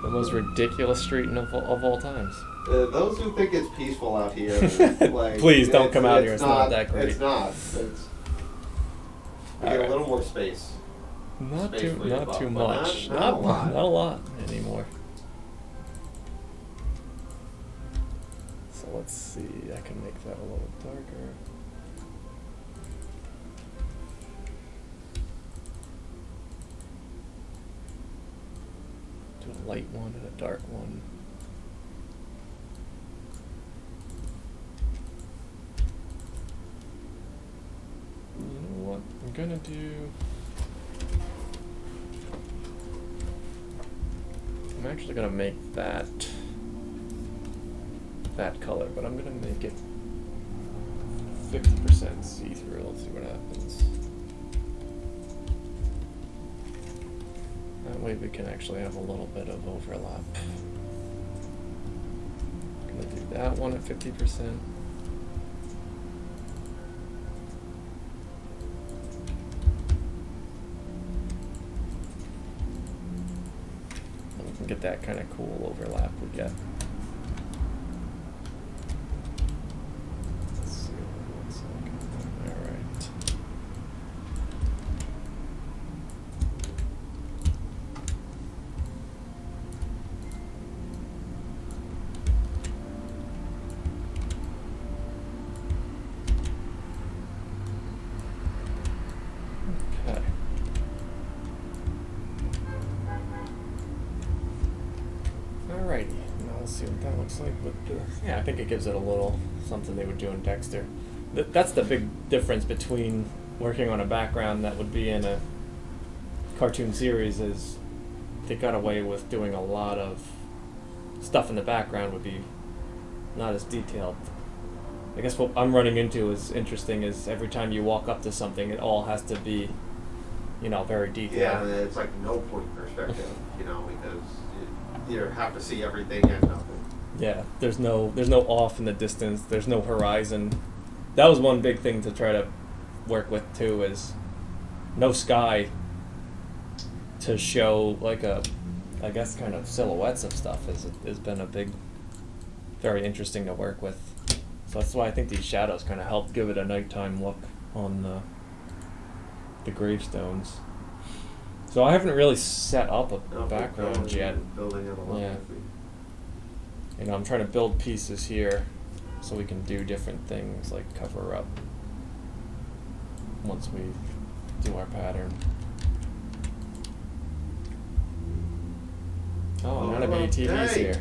The most ridiculous street of all times. Those who think it's peaceful out here, like, please don't come out here. It's not that great. It's not. We get a little more space. Not Space too but much. Not a lot. Not a lot anymore. So let's see. I can make that a little darker. Do a light one and a dark one. You know what I'm gonna do? I'm actually gonna make that color, but I'm gonna make it 50% see-through. Let's see what happens. That way we can actually have a little bit of overlap. I'm gonna do that one at 50%. Get that kind of cool overlap we get. Let's see what it looks like. All right. Okay. Alrighty, now let's see what that looks like. But yeah, I think it gives it a little something they would do in Dexter. That's the big difference between working on a background that would be in a cartoon series is they got away with doing a lot of stuff in the background would be not as detailed. I guess what I'm running into is interesting is every time you walk up to something, it all has to be, very detailed. Yeah, it's like no point perspective, because you have to see everything and nothing. Yeah, there's no off in the distance. There's no horizon. That was one big thing to try to work with too, is no sky to show like I guess kind of silhouettes of stuff has been a big, very interesting to work with. So that's why I think these shadows kind of help give it a nighttime look on the gravestones. So I haven't really set up a background yet. Building it a lot. Yeah. I'm trying to build pieces here so we can do different things like cover up once we do our pattern. Oh, Animate TV's here.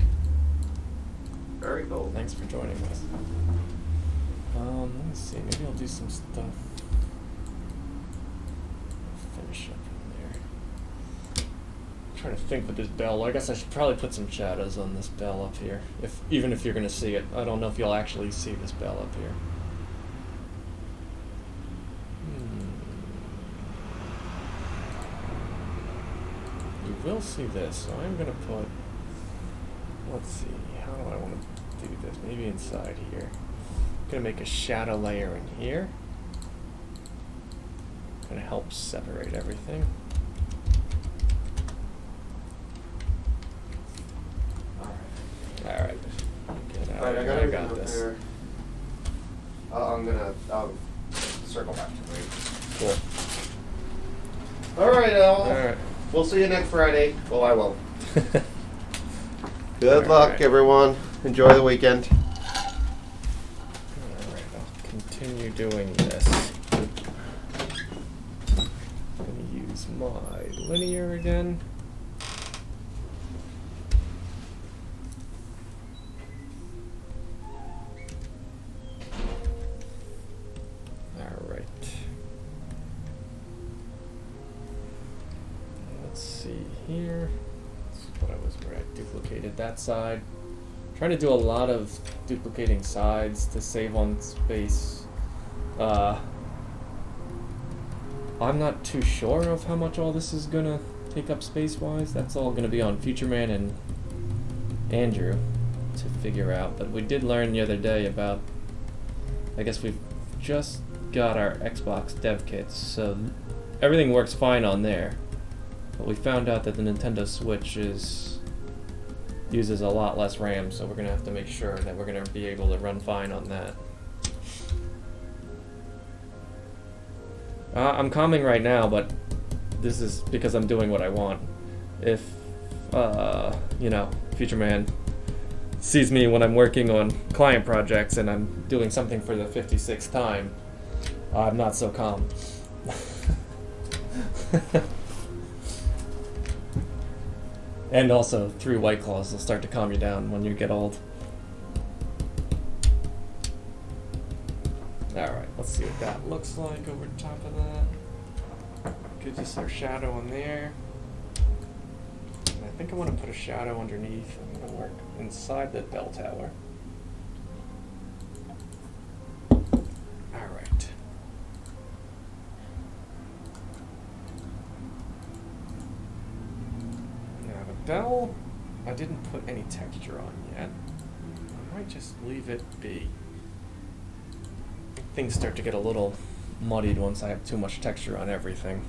Very cool. Thanks for joining us. Let me see. Maybe I'll do some stuff. Finish up in there. I'm trying to think with this bell. I guess I should probably put some shadows on this bell up here. Even if you're going to see it. I don't know if you'll actually see this bell up here. You will see this, so I'm going to put... Let's see. How do I want to do this? Maybe inside here. I'm going to make a shadow layer in here. Going to help separate everything. Alright. Get out. Alright, I got this. There. I'll circle back to me. Cool. Alright, Al. Alright. We'll see you next Friday. Well, I will. Good luck, everyone. Enjoy the weekend. Alright, I'll continue doing this. I'm going to use my linear again. Alright. Let's see here. This is what I was where I duplicated that side. Trying to do a lot of duplicating sides to save on space. I'm not too sure of how much all this is gonna take up space-wise. That's all gonna be on Future Man and Andrew to figure out. But we did learn the other day about, I guess we've just got our Xbox dev kits, so everything works fine on there. But we found out that the Nintendo Switch uses a lot less RAM, so we're going to have to make sure that we're going to be able to run fine on that. I'm calming right now, but this is because I'm doing what I want. If, Future Man sees me when I'm working on client projects and I'm doing something for the 56th time, I'm not so calm. And also, 3 White Claws will start to calm you down when you get old. Alright, let's see what that looks like over top of that. Gives us our shadow on there. And I think I want to put a shadow underneath. I'm going to work inside the bell tower. Alright. Now the bell, I didn't put any texture on yet. I might just leave it be. Things start to get a little muddied once I have too much texture on everything.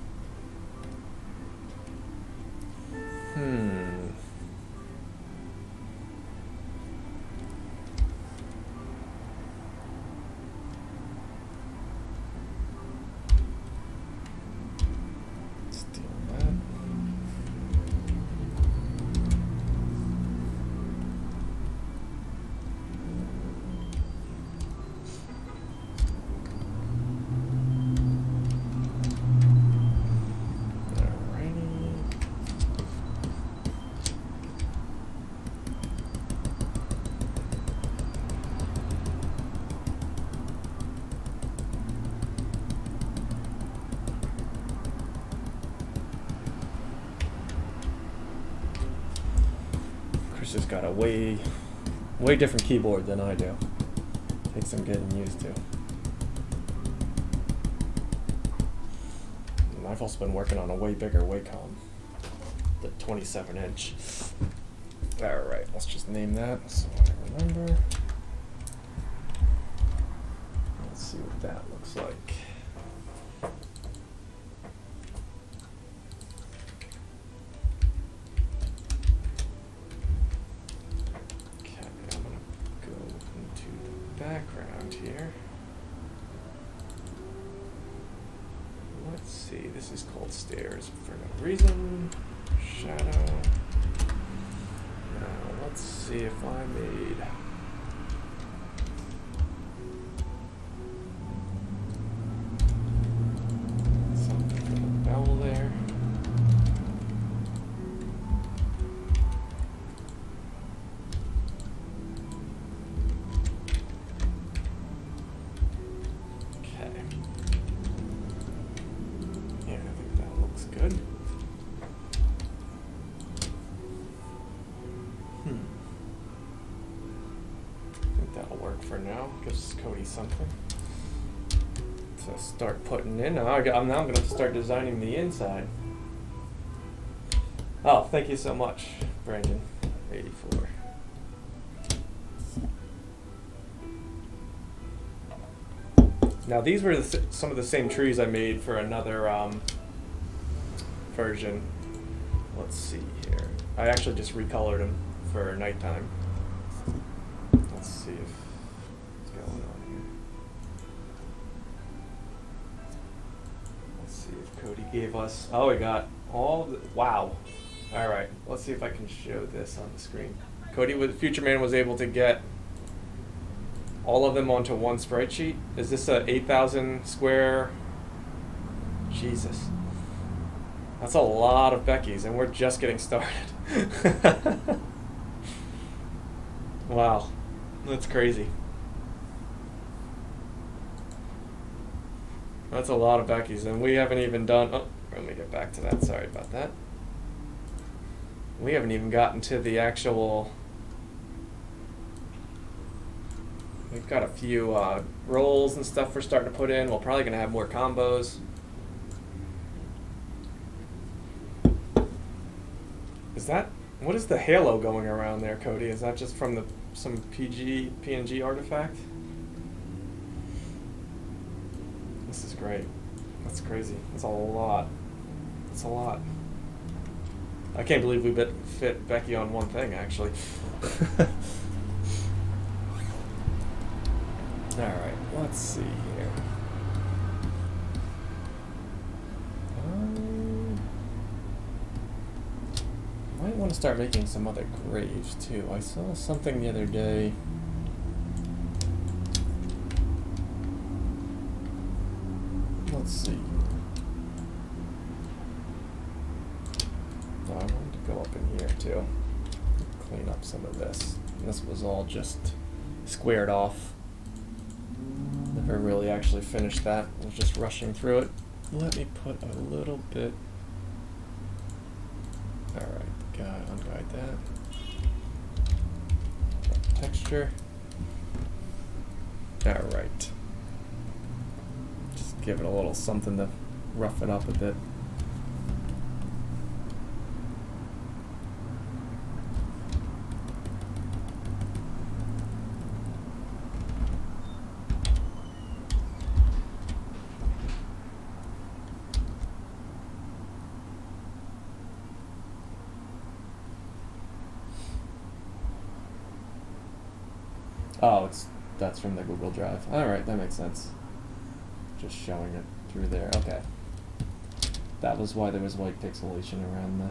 Steal that. Chris has got a way different keyboard than I do. Takes some getting used to. And I've also been working on a way bigger Wacom, the 27-inch. All right, let's just name that so I remember. Let's see what that looks like. Okay, I'm gonna go into the background here. Let's see, this is called stairs for no reason. Shadow. Now, let's see if I made something for the bell there. Okay. Yeah, I think that looks good. I think that'll work for now. Gives Cody something to start putting in. I'm now going to start designing the inside. Oh, thank you so much, Brandon. 84. Now these were some of the same trees I made for another version. Let's see here. I actually just recolored them for nighttime. Let's see if what's going on here. Let's see if Cody gave us. Oh, we got all the. Wow. All right. Let's see if I can show this on the screen. Cody, with Future Man, was able to get all of them onto one sprite sheet. Is this a 8,000 square? Jesus. That's a lot of Becky's, and we're just getting started. Wow. That's crazy. That's a lot of Becky's, and we haven't even done... Oh, let me get back to that. Sorry about that. We haven't even gotten to the actual... We've got a few rolls and stuff we're starting to put in. We're probably going to have more combos. Is that... What is the halo going around there, Cody? Is that just from some PNG artifact? This is great. That's crazy. That's a lot. That's a lot. I can't believe we fit Becky on one thing, actually. Alright, let's see here. Might want to start making some other graves too. I saw something the other day. Let's see. Oh, I wanted to go up in here too. Clean up some of this. This was all just squared off. Never really actually finished that. I was just rushing through it. Let me put a little bit. Alright, unguide that. Texture. Alright. Just give it a little something to rough it up a bit. Oh, that's from the Google Drive. Alright, that makes sense. Just showing it through there. Okay. That was why there was white pixelation around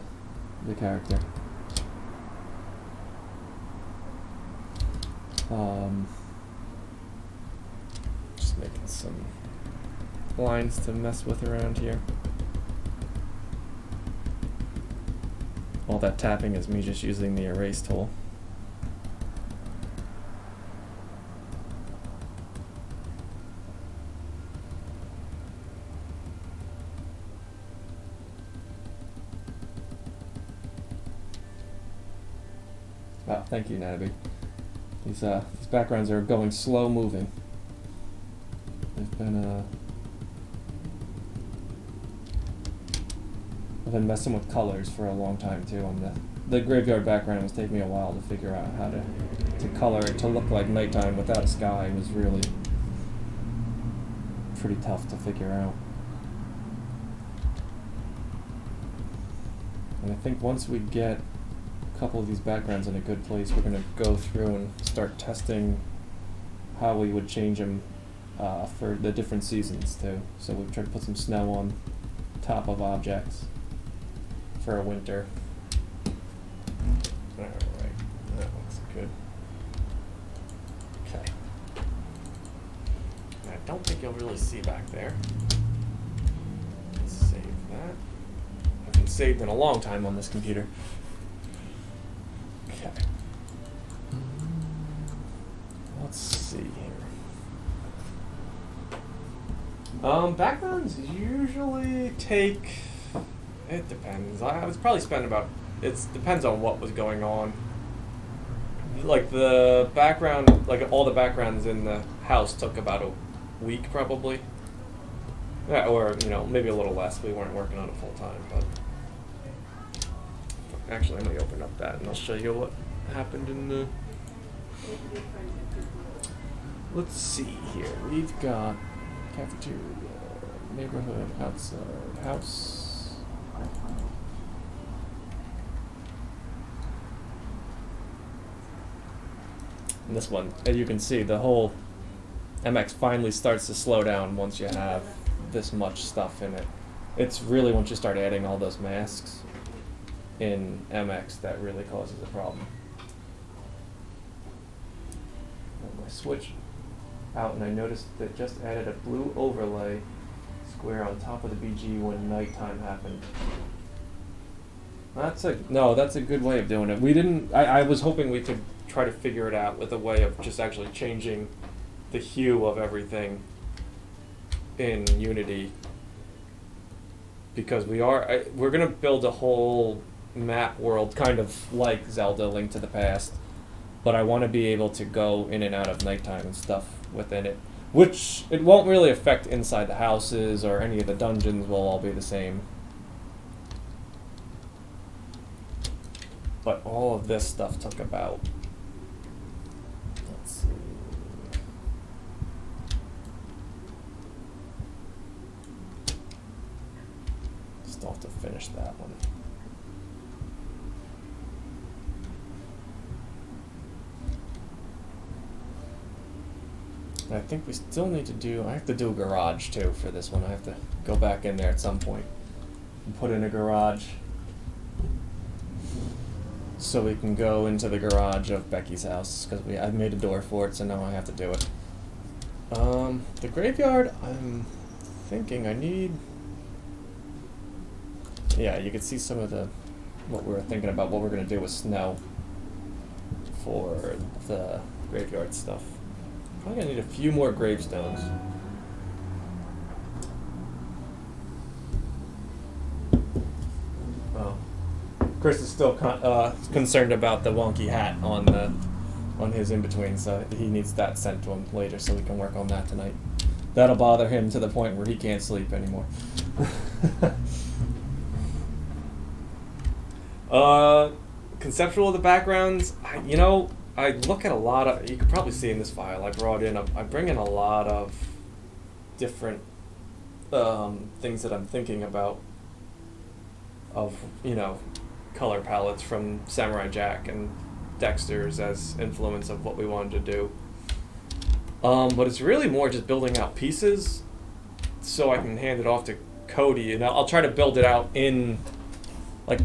the character. Just making some lines to mess with around here. All that tapping is me just using the erase tool. Oh, thank you, Natalie. These backgrounds are going slow moving. I've been messing with colors for a long time too. On the graveyard background was taking me a while to figure out how to color it to look like nighttime without a sky. It was really pretty tough to figure out. And I think once we get a couple of these backgrounds in a good place, we're going to go through and start testing how we would change them for the different seasons too. So we've tried to put some snow on top of objects for a winter. Alright, that looks good. Okay. I don't think you'll really see back there. Let's save that. I haven't saved in a long time on this computer. Okay. Let's see here. Backgrounds usually take, it depends. I was probably spending about, it depends on what was going on. Like the background, like all the backgrounds in the house took about a week probably. Yeah, or, you know, maybe a little less. We weren't working on it full time, but actually let me open up that and I'll show you what happened in the, let's see here. We've got cafeteria, neighborhood, outside, house. And this one, as you can see, the whole MX finally starts to slow down once you have this much stuff in it. It's really once you start adding all those masks in MX that really causes a problem. I switched out and I noticed that it just added a blue overlay square on top of the BG when nighttime happened. That's a good way of doing it. We didn't, I was hoping we could try to figure it out with a way of just actually changing the hue of everything in Unity, because we're gonna build a whole map world kind of like Zelda Link to the Past, but I want to be able to go in and out of nighttime and stuff within it, which it won't really affect inside the houses or any of the dungeons. Will all be the same, but all of this stuff took about, let's see, still have to finish that one. I think we still need to do, I have to do a garage too for this one. I have to go back in there at some point and put in a garage so we can go into the garage of Becky's house, because I made a door for it, so now I have to do it. The graveyard, I'm thinking I need, yeah, you can see some of what we were thinking about, what we're going to do with snow for the graveyard stuff. Probably gonna need a few more gravestones. Oh, Chris is still concerned about the wonky hat on his in between, so he needs that sent to him later so we can work on that tonight. That'll bother him to the point where he can't sleep anymore. Conceptual of the backgrounds, I look at a lot of, you can probably see in this file, I bring in a lot of different things that I'm thinking about of, color palettes from Samurai Jack and Dexter's as influence of what we wanted to do. But it's really more just building out pieces so I can hand it off to Cody, and I'll try to build it out in, like,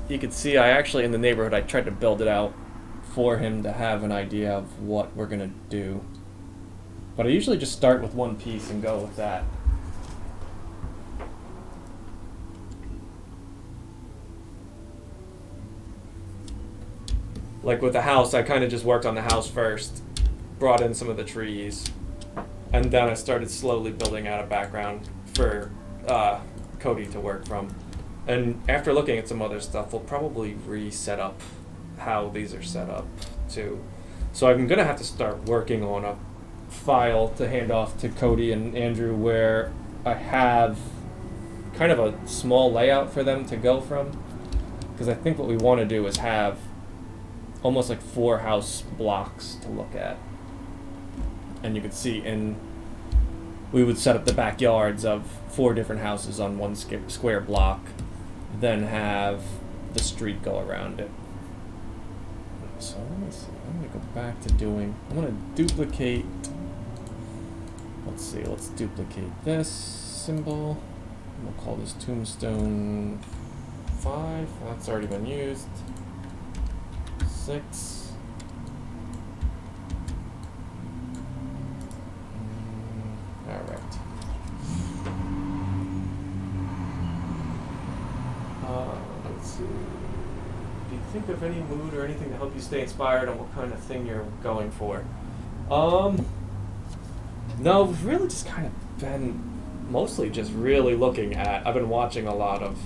you can see I actually, in the neighborhood, I tried to build it out for him to have an idea of what we're going to do. But I usually just start with one piece and go with that. Like with the house, I kind of just worked on the house first, brought in some of the trees, and then I started slowly building out a background for Cody to work from. And after looking at some other stuff, we'll probably reset up how these are set up too. So I'm gonna have to start working on a file to hand off to Cody and Andrew where I have kind of a small layout for them to go from, because I think what we want to do is have almost like 4 house blocks to look at, and you could see we would set up the backyards of 4 different houses on one square block, then have the street go around it. So let me see. I'm going to go back to I'm going to duplicate. Let's see. Let's duplicate this symbol. We'll call this tombstone 5. That's already been used. 6. All right. Let's see. Do you think of any mood or anything to help you stay inspired on what kind of thing you're going for? No, we've really just kind of been mostly just really looking at. I've been watching a lot of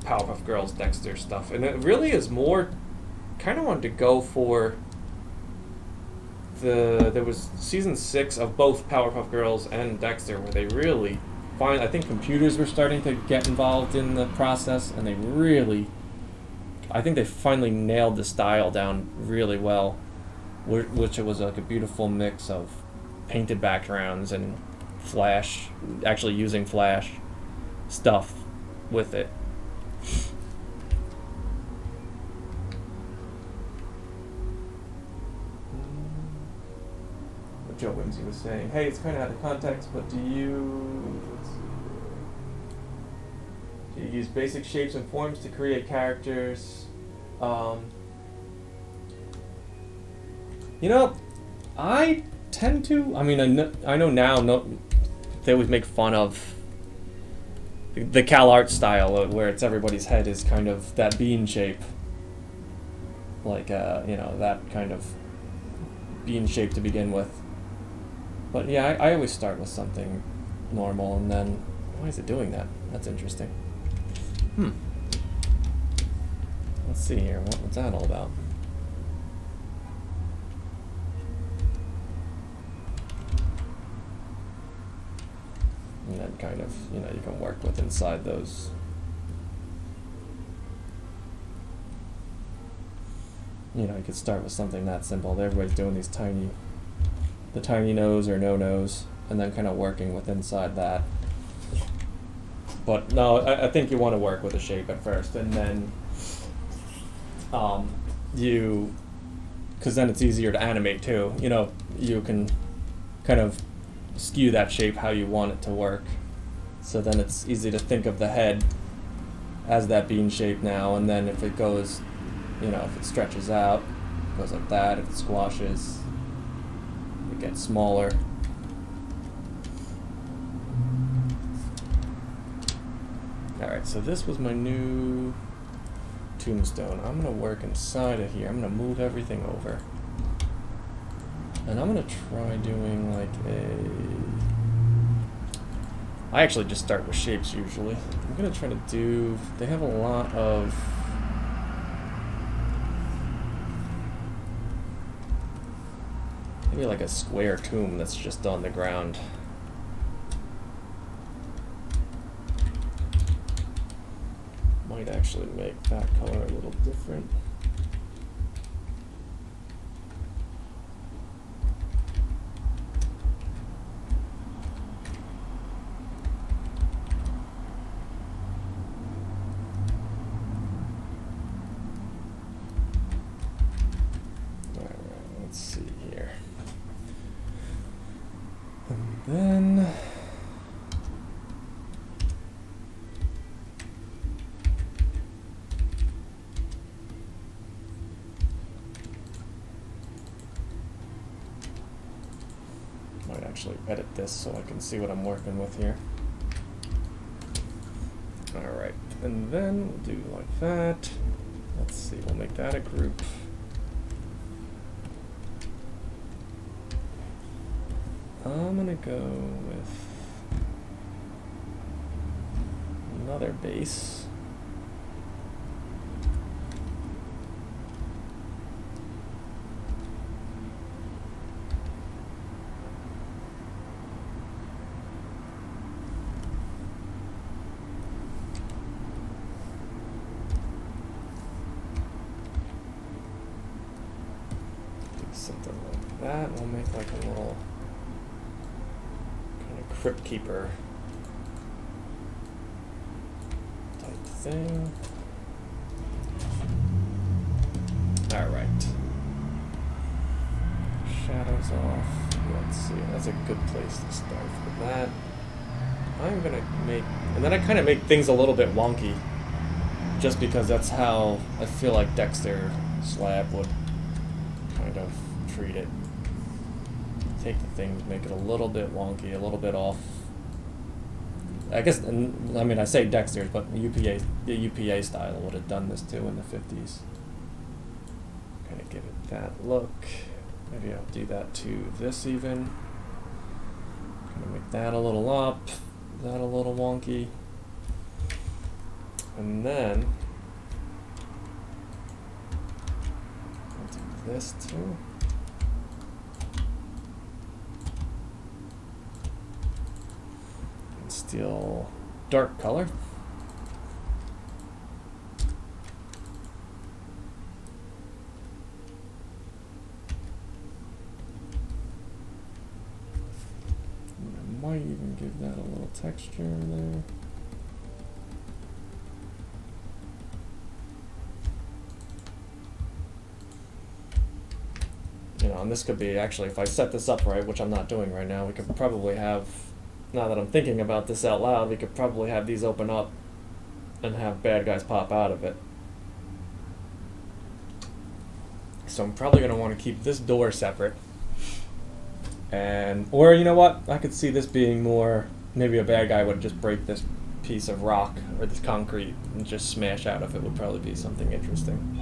Powerpuff Girls, Dexter stuff, and it really is more. Kind of wanted to go for there was season 6 of both Powerpuff Girls and Dexter where they really I think computers were starting to get involved in the process, and I think they finally nailed the style down really well, which it was like a beautiful mix of painted backgrounds and Flash, actually using Flash stuff with it. What Joe Whimsy was saying, hey, it's kind of out of context, but do you use basic shapes and forms to create characters? I tend to. I mean, I know now. They always make fun of the Cal Art style, where it's everybody's head is kind of that bean shape, like that kind of bean shape to begin with. But yeah, I always start with something normal, and then why is it doing that? That's interesting. Let's see here. What's that all about? And then kind of, you can work with inside those. You could start with something that simple. Everybody's doing the tiny nose or no nose, and then kind of working with inside that. But no, I think you want to work with a shape at first, and then because then it's easier to animate too. You can kind of skew that shape how you want it to work. So then it's easy to think of the head as that bean shape now, and then if it goes, if it stretches out, it goes like that. If it squashes, it gets smaller. Alright, so this was my new tombstone. I'm going to work inside of here. I'm going to move everything over. And I'm going to try doing like I actually just start with shapes usually. I'm going to try to do... They have a lot of... Maybe like a square tomb that's just on the ground. Might actually make that color a little different. Alright, let's see here. And then... actually edit this so I can see what I'm working with here. Alright, and then we'll do like that. Let's see, we'll make that a group. I'm gonna go with another base. something like that. We'll make like a little kind of crypt keeper type thing. Alright. Shadows off. Let's see. That's a good place to start for that. I'm gonna make, and then I kind of make things a little bit wonky, just because that's how I feel like Dexter Slab would kind of treat it. Take the things, make it a little bit wonky, a little bit off. I guess, I mean, I say Dexter's, but the UPA style would have done this too in the 50s. Kind of give it that look. Maybe I'll do that to this even. Kind of make that a little up, that a little wonky. And then I'll do this too. And steal dark color. And I might even give that a little texture there. You know, and this could be actually, if I set this up right, which I'm not doing right now, we could probably have, now that I'm thinking about this out loud, we could probably have these open up and have bad guys pop out of it. So I'm probably going to want to keep this door separate. And, or you know what, I could see this being more, maybe a bad guy would just break this piece of rock or this concrete and just smash out of it. Would probably be something interesting.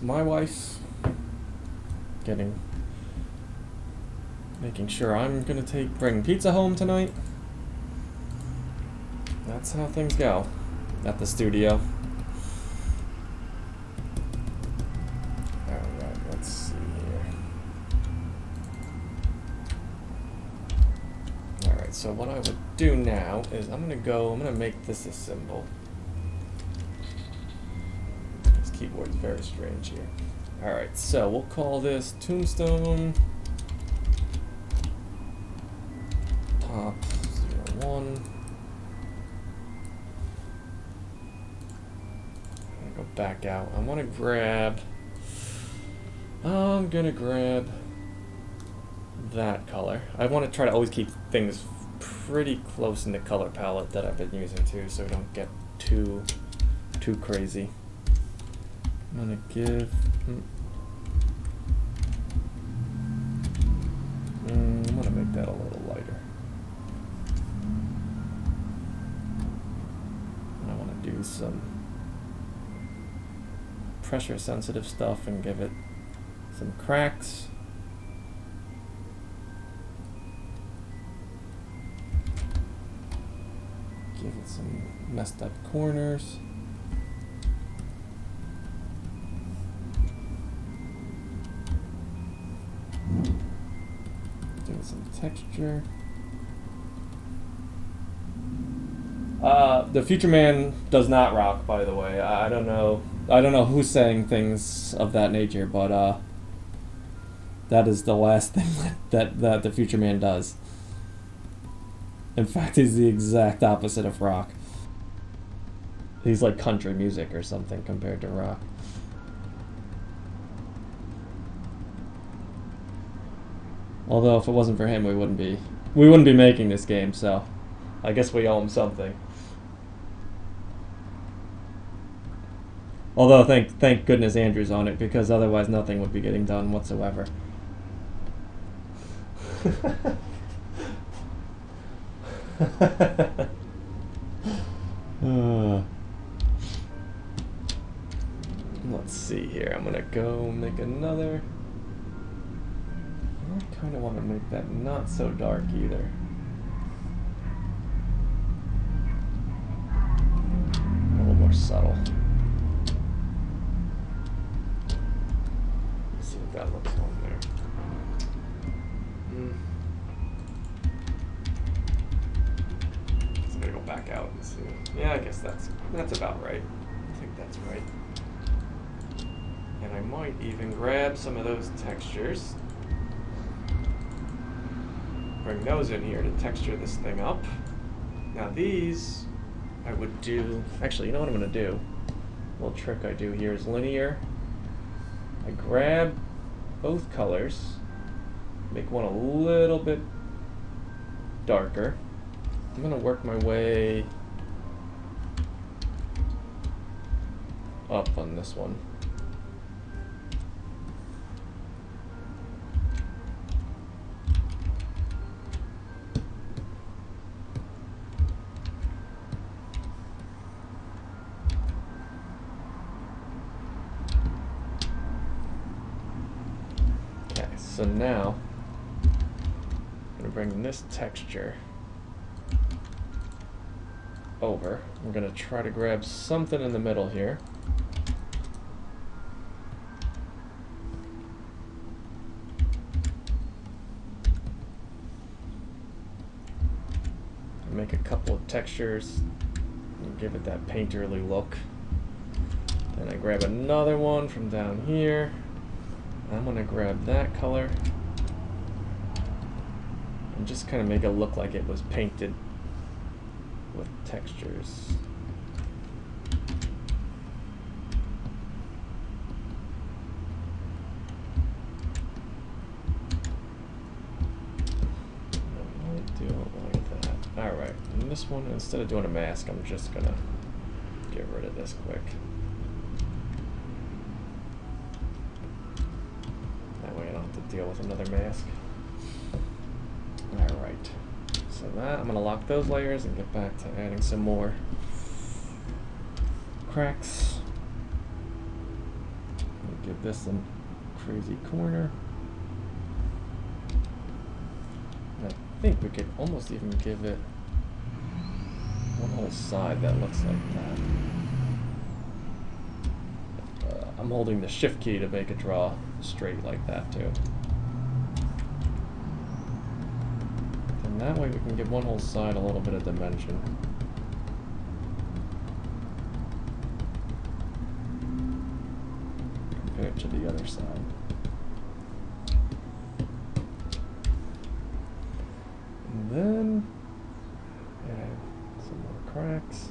My wife making sure I'm gonna bring pizza home tonight. That's how things go at the studio. Alright, let's see here. Alright, so what I would do now is I'm gonna make this a symbol. Keyboard's very strange here. Alright, so we'll call this Tombstone Pop 01. I'm gonna go back out. I'm gonna grab that color. I want to try to always keep things pretty close in the color palette that I've been using too, so we don't get too crazy. I'm gonna give. I'm gonna make that a little lighter. And I want to do some pressure sensitive stuff and give it some cracks. Give it some messed up corners. Some texture. The Future Man does not rock, by the way. I don't know who's saying things of that nature, but that is the last thing that the Future Man does. In fact, he's the exact opposite of rock. He's like country music or something compared to rock. Although if it wasn't for him, we wouldn't be making this game, so I guess we owe him something. Although thank goodness Andrew's on it, because otherwise nothing would be getting done whatsoever. Let's see here. I'm gonna go make another. I kind of want to make that not so dark either. A little more subtle. Let's see what that looks on there. So I'm gonna go back out and see. Yeah, I guess that's about right. I think That's right. And I might even grab some of those textures. Bring those in here to texture this thing up. Now these, I would do, actually, you know what I'm going to do? A little trick I do here is linear. I grab both colors, make one a little bit darker. I'm going to work my way up on this one. Okay, so now I'm going to bring this texture over. I'm going to try to grab something in the middle here. Make a couple of textures and give it that painterly look. Then I grab another one from down here. I'm going to grab that color and just kind of make it look like it was painted with textures. I might do it like that. Alright, and this one, instead of doing a mask, I'm just going to get rid of this quick. That way I don't have to deal with another mask. Alright, so that, I'm going to lock those layers and get back to adding some more cracks. Give this a crazy corner. I think we could almost even give it one whole side that looks like that. I'm holding the shift key to make it draw straight like that too. And that way we can give one whole side a little bit of dimension. Compared to the other side. And then add some more cracks.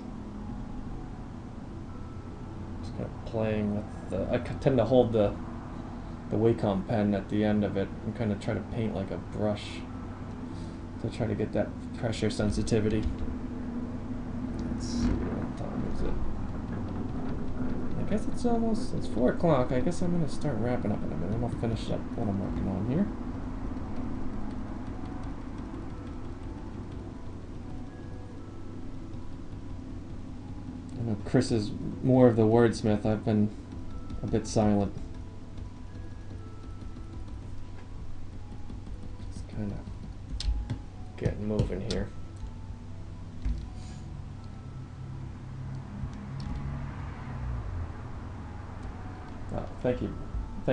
Just kind of playing with the, I tend to hold the Wacom pen at the end of it and kind of try to paint like a brush to try to get that pressure sensitivity. Let's see, what time is it? I guess it's 4 o'clock. I guess I'm going to start wrapping up in a minute. I'm going to finish up what I'm working on here. I know Chris is more of the wordsmith. I've been a bit silent. Just kind of getting moving here. Oh, thank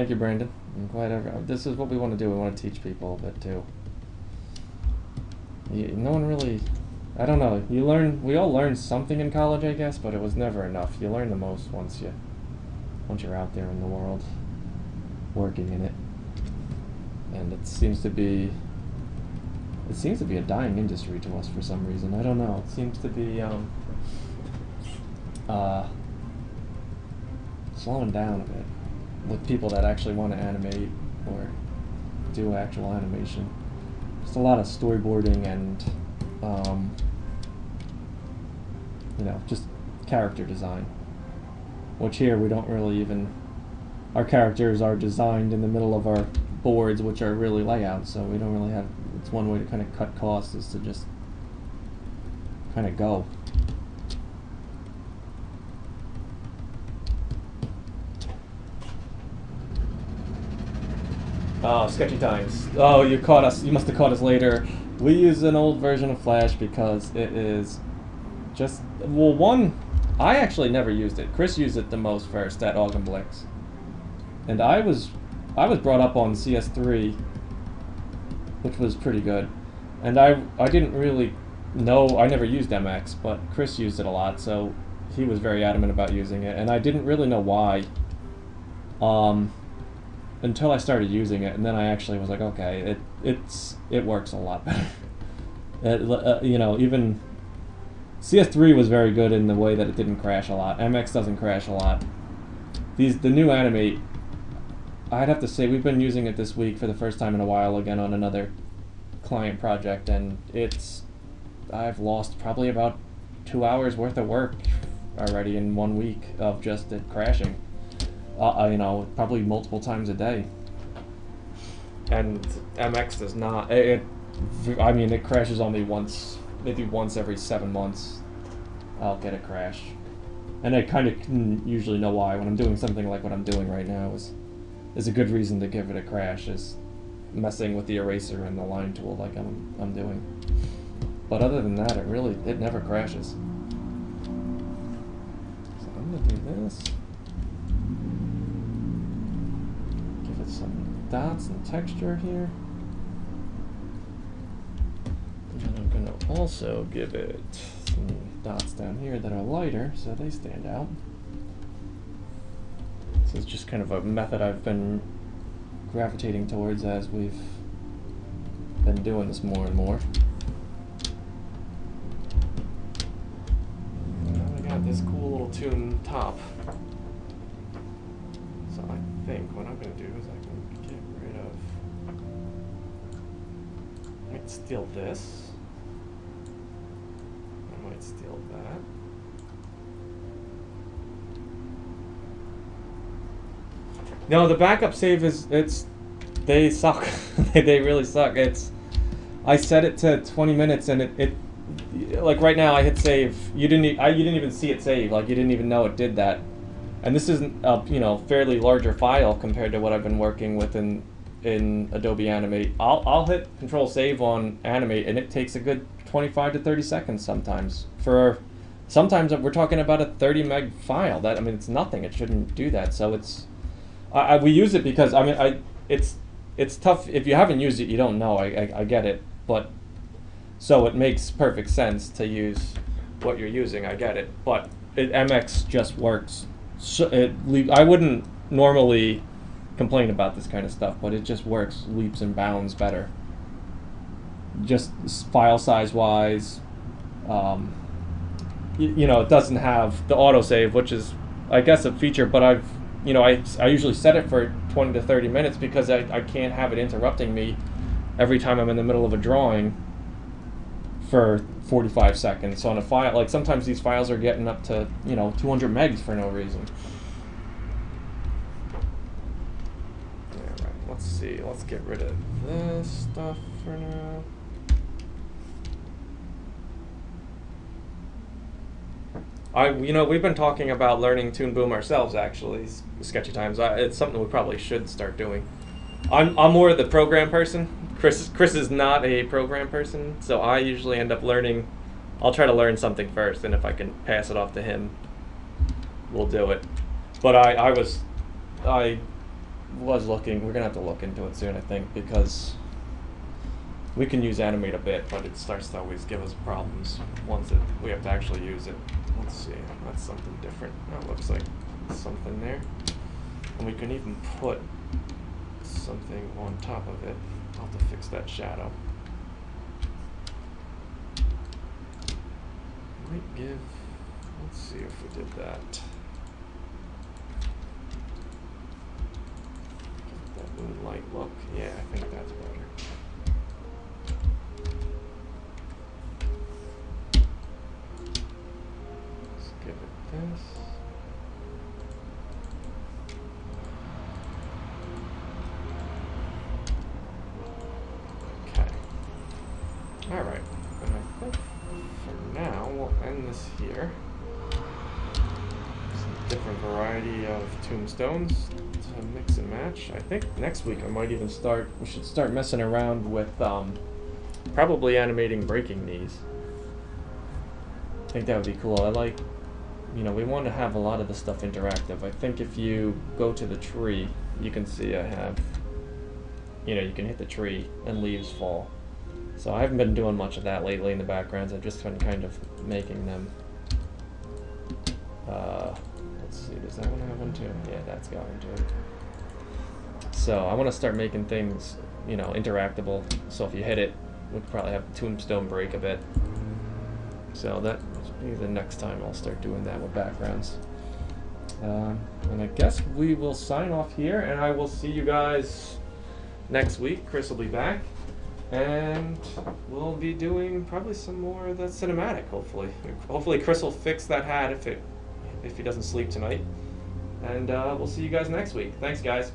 you, Brandon. I'm glad this is what we want to do. We want to teach people a bit too. No one really, I don't know. We all learn something in college, I guess, but it was never enough. You learn the most once you're out there in the world, working in it, and it seems to be a dying industry to us for some reason. I don't know. It seems to be slowing down a bit with people that actually want to animate or do actual animation. Just a lot of storyboarding and just character design. Which here we don't really even. Our characters are designed in the middle of our boards, which are really layouts, so we don't really have. It's one way to kind of cut costs is to just kind of go. Oh, sketchy times. Oh, you caught us. You must have caught us later. We use an old version of Flash because it is just, I actually never used it. Chris used it the most first at Augenblix. And I was brought up on CS3, which was pretty good. And I didn't really know, I never used MX, but Chris used it a lot, so he was very adamant about using it, and I didn't really know why. Until I started using it, and then I actually was like, okay, it works a lot better. Even CS3 was very good in the way that it didn't crash a lot. MX doesn't crash a lot. The new animate, I'd have to say we've been using it this week for the first time in a while again on another client project, and I've lost probably about 2 hours worth of work already in 1 week of just it crashing. Probably multiple times a day. And MX does not. It crashes on me maybe once every 7 months. I'll get a crash, and I kind of can usually know why. When I'm doing something like what I'm doing right now is a good reason to give it a crash. Is messing with the eraser and the line tool like I'm doing. But other than that, it never crashes. So I'm gonna do this. Some dots and texture here. And then I'm going to also give it some dots down here that are lighter so they stand out. So it's just kind of a method I've been gravitating towards as we've been doing this more and more. Now we got this cool little toon top. So I think what I'm going to do is I can get rid of... I might steal this. I might steal that. No, the backup save they suck. They really suck. I set it to 20 minutes and it like right now I hit save. You didn't even see it save. Like you didn't even know it did that. And this isn't a fairly larger file compared to what I've been working with in Adobe Animate. I'll hit Control Save on Animate and it takes a good 25 to 30 seconds sometimes. Sometimes we're talking about a 30 meg file. It's nothing. It shouldn't do that. So we use it because it's tough if you haven't used it. You don't know. I get it, but so it makes perfect sense to use what you're using. I get it, but MX just works. So I wouldn't normally complain about this kind of stuff, but it just works leaps and bounds better. Just file size wise, it doesn't have the autosave, which is, I guess, a feature. But I usually set it for 20 to 30 minutes because I can't have it interrupting me every time I'm in the middle of a drawing for 45 seconds on a file. Like sometimes these files are getting up to 200 megs for no reason. Alright, let's see. Let's get rid of this stuff for now. We've been talking about learning Toon Boom ourselves actually, Sketchy Times. It's something we probably should start doing. I'm more the program person. Chris is not a program person, so I usually end up learning. I'll try to learn something first, and if I can pass it off to him, we'll do it. But I was looking. We're gonna have to look into it soon, I think, because we can use Animate a bit, but it starts to always give us problems once we have to actually use it. Let's see. That's something different. That looks like something there, and we can even put something on top of it. I'll have to fix that shadow. Might give. Let's see if we did that. Get that moonlight look. Yeah, I think that's better. Let's give it this. Alright, and I think for now we'll end this here. Some different variety of tombstones to mix and match. I think next week we should start messing around with probably animating breaking knees. I think that would be cool. We want to have a lot of the stuff interactive. I think if you go to the tree, you can see I have, you can hit the tree and leaves fall. So I haven't been doing much of that lately in the backgrounds. I've just been kind of making them. Let's see, does that one have one too? Yeah, that's got one too. So I want to start making things, interactable. So if you hit it, we could probably have Tombstone break a bit. So that will be the next time I'll start doing that with backgrounds. And I guess we will sign off here, and I will see you guys next week. Chris will be back, and we'll be doing probably some more of the cinematic, hopefully. Hopefully Chris will fix that hat if he doesn't sleep tonight. And we'll see you guys next week. Thanks, guys.